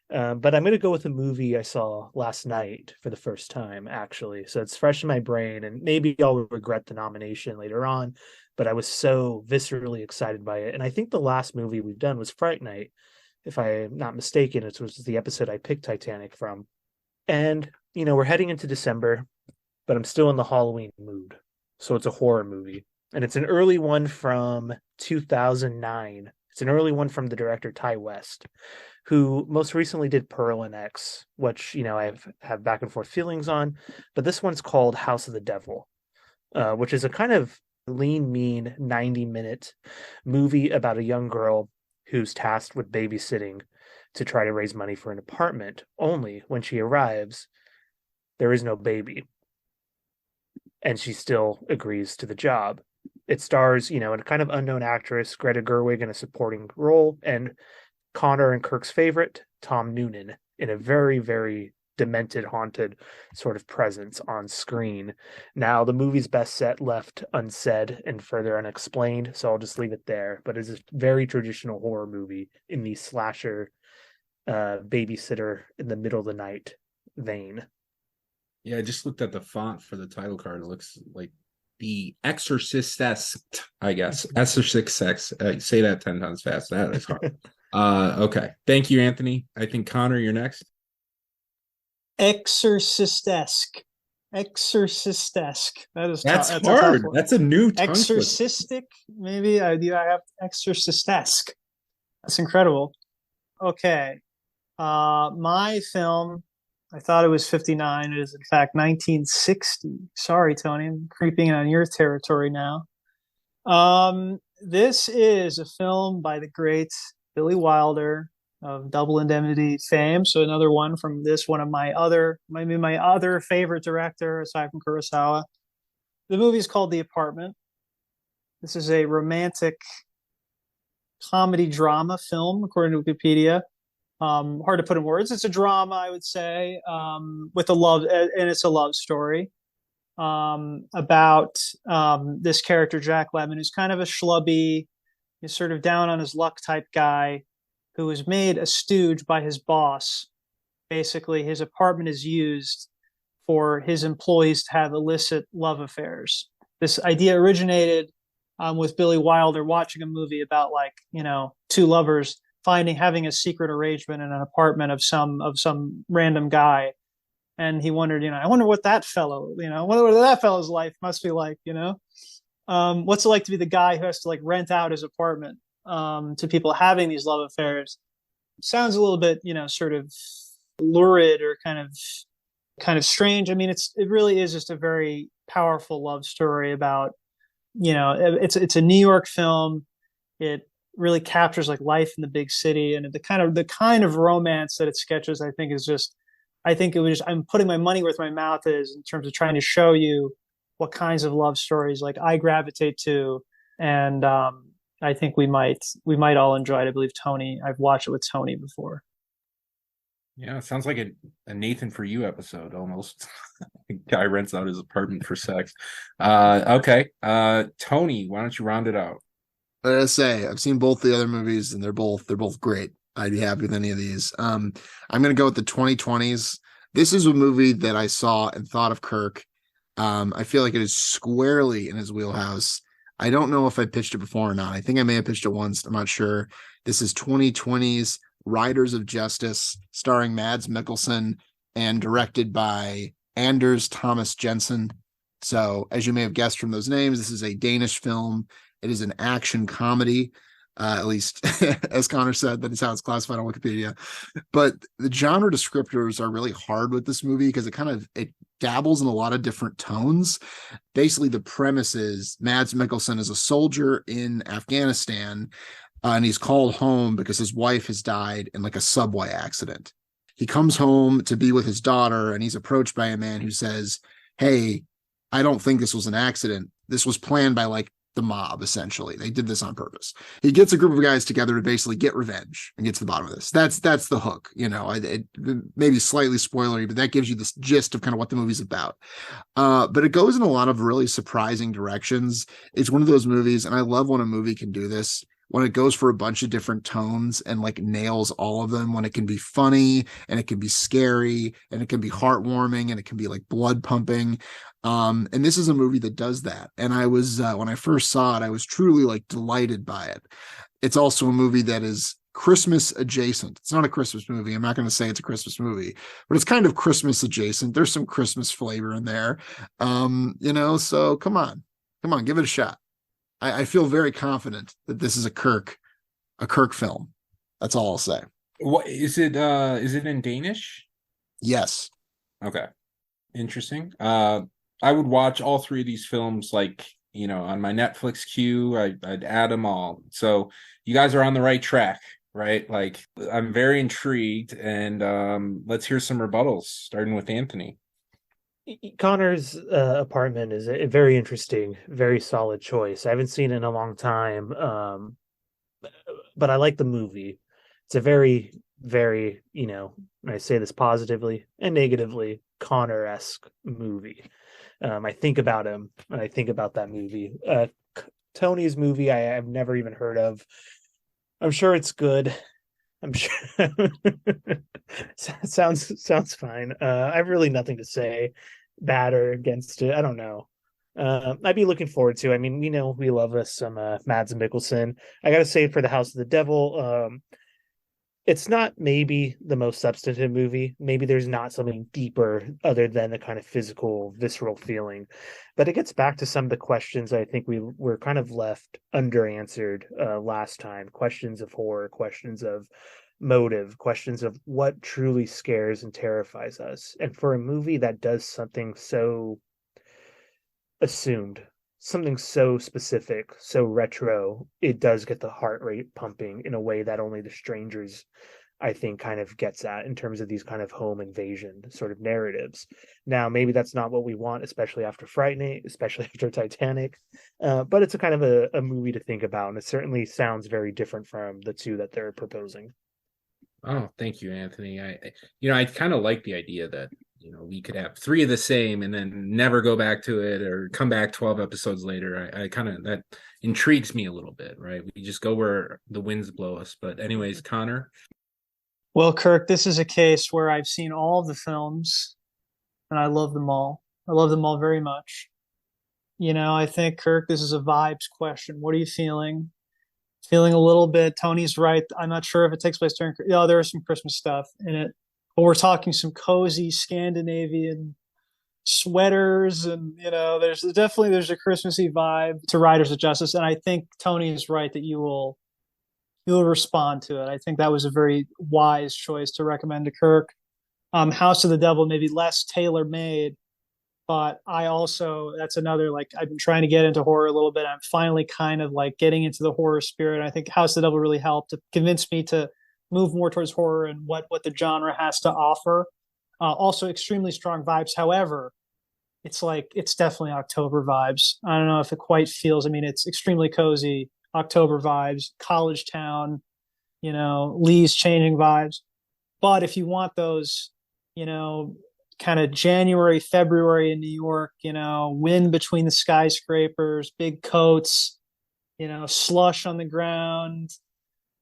But I'm going to go with a movie I saw last night for the first time, actually. So it's fresh in my brain, and maybe I'll regret the nomination later on, but I was so viscerally excited by it. And I think the last movie we've done was Fright Night, if I'm not mistaken. It was the episode I picked Titanic from. And, we're heading into December, but I'm still in the Halloween mood. So it's a horror movie. And it's an early one from 2009. It's an early one from the director Ty West, who most recently did Pearl and X, which, I have back and forth feelings on. But this one's called House of the Devil, which is a kind of lean, mean 90-minute movie about a young girl who's tasked with babysitting to try to raise money for an apartment. Only when she arrives, there is no baby. And she still agrees to the job. It stars, a kind of unknown actress, Greta Gerwig, in a supporting role, and Connor and Kirk's favorite, Tom Noonan, in a very, very demented, haunted sort of presence on screen. Now, the movie's best set left unsaid and further unexplained, so I'll just leave it there. But it's a very traditional horror movie in the slasher babysitter in the middle of the night vein. Yeah, I just looked at the font for the title card. It looks like the Exorcist-esque, I guess. Exorcist-esque. Say that 10 times fast. That is hard. Okay. Thank you, Anthony. I think Connor, you're next. Exorcist-esque. Exorcist-esque. That's hard. That's a new tongue Exorcistic, maybe. I have Exorcist-esque. That's incredible. Okay. My film, I thought it was 59. It is, in fact, 1960. Sorry, Tony. I'm creeping on your territory now. This is a film by the great Billy Wilder of Double Indemnity fame. So another one from one of my other favorite director, aside from Kurosawa. The movie is called The Apartment. This is a romantic comedy drama film, according to Wikipedia. Hard to put in words. It's a drama, I would say, with a love, and it's a love story about this character Jack Lemmon, who's kind of a schlubby, he's sort of down on his luck type guy, who was made a stooge by his boss. Basically, his apartment is used for his employees to have illicit love affairs. This idea originated with Billy Wilder watching a movie about, like, two lovers having a secret arrangement in an apartment of some random guy, and he wondered, I wonder what that fellow, what that fellow's life must be like, what's it like to be the guy who has to, like, rent out his apartment to people having these love affairs. Sounds a little bit, sort of lurid or kind of strange. I mean, it really is just a very powerful love story about, it's a New York film. It really captures, like, life in the big city, and the kind of romance that it sketches, I think, is just, I think it was just, I'm putting my money where my mouth is in terms of trying to show you what kinds of love stories, like, I gravitate to. And I think we might all enjoy it. I believe Tony, I've watched it with Tony before. Yeah, it sounds like a Nathan for You episode almost. Guy rents out his apartment for sex. Okay. Tony, why don't you round it out? Like I say, I've seen both the other movies, and they're both great. I'd be happy with any of these. I'm gonna go with the 2020s. This is a movie that I saw and thought of Kirk. I feel like it is squarely in his wheelhouse. I don't know if I pitched it before or not. I think I may have pitched it once. I'm not sure. This is 2020's Riders of Justice, starring Mads Mikkelsen and directed by Anders Thomas Jensen. So, as you may have guessed from those names, this is a Danish film. It is an action comedy, at least as Connor said, that is how it's classified on Wikipedia. But the genre descriptors are really hard with this movie because it dabbles in a lot of different tones. Basically, the premise is Mads Mikkelsen is a soldier in Afghanistan, and he's called home because his wife has died in, like, a subway accident. He comes home to be with his daughter, and he's approached by a man who says, "Hey, I don't think this was an accident. This was planned by, like, the mob, essentially. They did this on purpose." He gets a group of guys together to basically get revenge and get to the bottom of this. That's the hook. It maybe slightly spoilery, but that gives you this gist of kind of what the movie's about. But it goes in a lot of really surprising directions. It's one of those movies, and I love when a movie can do this, when it goes for a bunch of different tones and, like, nails all of them, when it can be funny and it can be scary and it can be heartwarming and it can be, like, blood pumping. And this is a movie that does that. And I was, when I first saw it, I was truly, like, delighted by it. It's also a movie that is Christmas adjacent. It's not a Christmas movie. I'm not going to say it's a Christmas movie, but it's kind of Christmas adjacent. There's some Christmas flavor in there. So come on, give it a shot. I feel very confident that this is a Kirk film. That's all I'll say. What is it? Is it in Danish? Yes. Okay. Interesting. I would watch all three of these films, like, on my Netflix queue. I'd add them all. So you guys are on the right track, right? Like, I'm very intrigued, and let's hear some rebuttals, starting with Anthony. Connor's apartment is a very interesting, very solid choice. I haven't seen it in a long time, but I like the movie. It's a very, very, I say this positively and negatively, Connor-esque movie. I think about him, and I think about that movie. Tony's movie, I've never even heard of. I'm sure it's good. I'm sure sounds fine. I have really nothing to say bad or against it. I don't know. I'd be looking forward to. I mean, we love us some Mads Mikkelsen. I gotta say, for the House of the Devil, it's not maybe the most substantive movie. Maybe there's not something deeper other than the kind of physical, visceral feeling. But it gets back to some of the questions I think we were kind of left underanswered last time. Questions of horror, questions of motive, questions of what truly scares and terrifies us. And for a movie that does something so assumed, something so specific, so retro, it does get the heart rate pumping in a way that only The Strangers, I think, kind of gets at in terms of these kind of home invasion sort of narratives. Now, maybe that's not what we want, especially after Frightening, especially after Titanic, but it's a kind of a movie to think about, and it certainly sounds very different from the two that they're proposing. Oh, thank you, Anthony. I kind of like the idea that, we could have three of the same and then never go back to it or come back 12 episodes later. I kind of, that intrigues me a little bit, right? We just go where the winds blow us. But anyways, Connor. Well, Kirk, this is a case where I've seen all of the films and I love them all. I love them all very much. I think, Kirk, this is a vibes question. What are you feeling? Feeling a little bit. Tony's right. I'm not sure if it takes place during. There is some Christmas stuff in it, but we're talking some cozy Scandinavian sweaters, and there's a Christmassy vibe to Riders of Justice, and I think Tony is right that you'll respond to it. I think that was a very wise choice to recommend to Kirk. House of the Devil maybe less tailor made, but I also, that's another, like, I've been trying to get into horror a little bit. I'm finally kind of like getting into the horror spirit. I think House of the Devil really helped to convince me to move more towards horror and what the genre has to offer. Also extremely strong vibes. However, it's definitely October vibes. I don't know if it quite feels, I mean, it's extremely cozy October vibes, college town, Lee's changing vibes. But if you want those, kind of January, February in New York, wind between the skyscrapers, big coats, slush on the ground.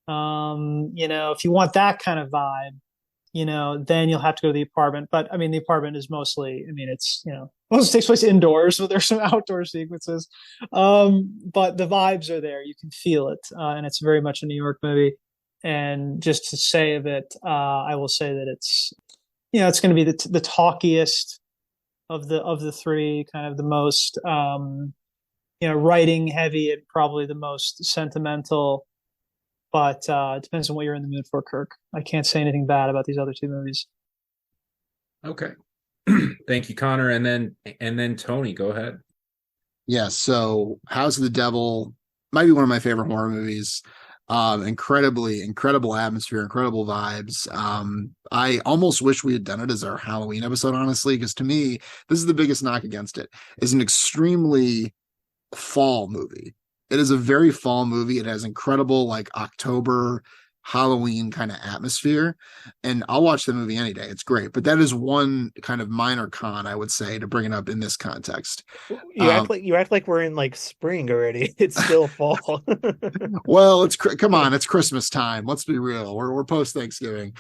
If you want that kind of vibe, then you'll have to go to the apartment. But I mean, the apartment is mostly, I mean, it's, most takes place indoors, so there's some outdoor sequences. But the vibes are there. You can feel it. And it's very much a New York movie. And just to say of it, I will say that it's going to be the talkiest of the three, kind of the most, writing heavy and probably the most sentimental. But it depends on what you're in the mood for, Kirk. I can't say anything bad about these other two movies. Okay. Thank you, Connor. And then Tony, go ahead. Yeah, so House of the Devil might be one of my favorite horror movies. Incredible atmosphere, incredible vibes. I almost wish we had done it as our Halloween episode, honestly, because to me, this is the biggest knock against it. It's an extremely fall movie. It is a very fall movie. It has incredible, like, October Halloween kind of atmosphere, and I'll watch the movie any day. It's great, but that is one kind of minor con, I would say, to bring it up in this context. You act like we're in like spring already. It's still fall. Well, come on, it's Christmas time. Let's be real. We're post Thanksgiving.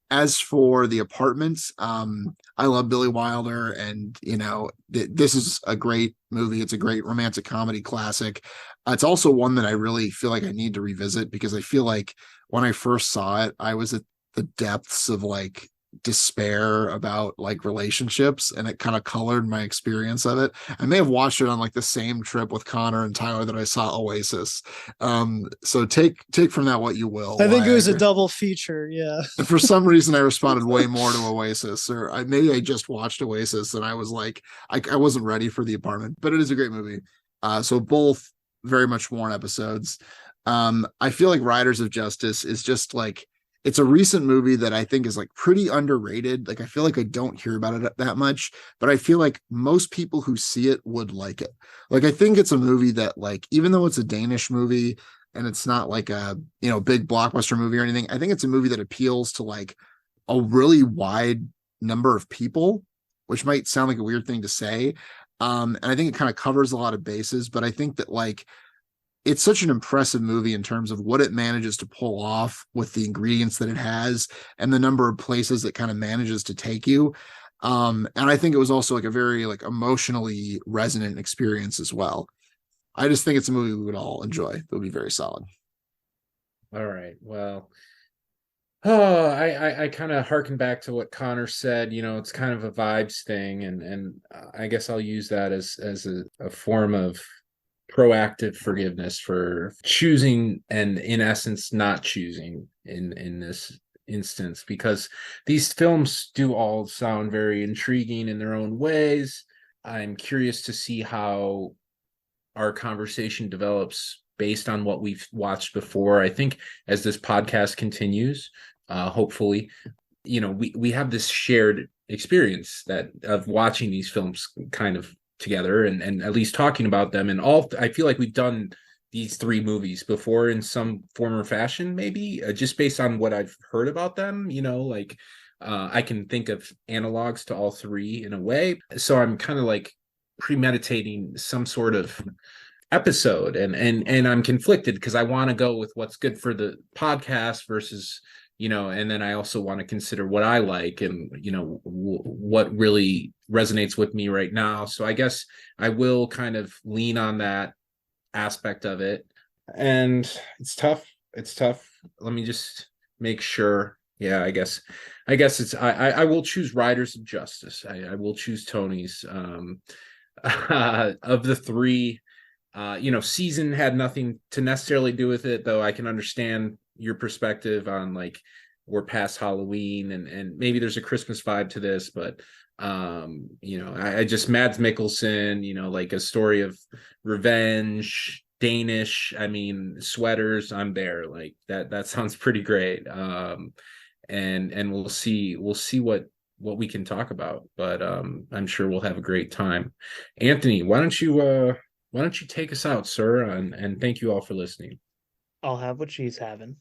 As for The Apartment, I love Billy Wilder, and this is a great movie. It's a great romantic comedy classic. It's also one that I really feel like I need to revisit, because I feel like when I first saw it, I was at the depths of like despair about like relationships, and it kind of colored my experience of it. I may have watched it on like the same trip with Connor and Tyler that I saw Oasis. So take from that what you will. I think it was a double feature. Yeah. For some reason, I responded way more to Oasis, or maybe I just watched Oasis and I was like, I wasn't ready for The Apartment, but it is a great movie. So both very much worn episodes. I feel like Riders of Justice is just like, it's a recent movie that I think is like pretty underrated. Like, I feel like I don't hear about it that much, but I feel like most people who see it would like it. Like, I think it's a movie that, like, even though it's a Danish movie and it's not like a, big blockbuster movie or anything, I think it's a movie that appeals to like a really wide number of people, which might sound like a weird thing to say. And I think it kind of covers a lot of bases, but I think that like, it's such an impressive movie in terms of what it manages to pull off with the ingredients that it has and the number of places it kind of manages to take you. And I think it was also like a very like emotionally resonant experience as well. I just think it's a movie we would all enjoy. It would be very solid. All right. Well, I kind of harken back to what Connor said. It's kind of a vibes thing, and I guess I'll use that as a form of proactive forgiveness for choosing and in essence not choosing in this instance, because these films do all sound very intriguing in their own ways. I'm curious to see how our conversation develops based on what we've watched before. I think as this podcast continues, hopefully, we have this shared experience that of watching these films kind of together and at least talking about them, and all I feel like we've done these three movies before in some form or fashion, maybe just based on what I've heard about them. Like I can think of analogs to all three in a way. So I'm kind of like premeditating some sort of episode, and I'm conflicted because I want to go with what's good for the podcast versus, and then I also want to consider what I like and what really resonates with me right now. So I guess I will kind of lean on that aspect of it, and it's tough. Let me just make sure. Yeah, I guess it's I will choose Riders of Justice. I will choose Tony's. Of the three, season had nothing to necessarily do with it, though I can understand your perspective on like we're past Halloween and maybe there's a Christmas vibe to this, but I just Mads Mikkelsen, like a story of revenge, Danish, I mean sweaters, I'm there. Like that sounds pretty great. And we'll see what we can talk about, but I'm sure we'll have a great time. Anthony, why don't you take us out, sir, and thank you all for listening. I'll have what she's having.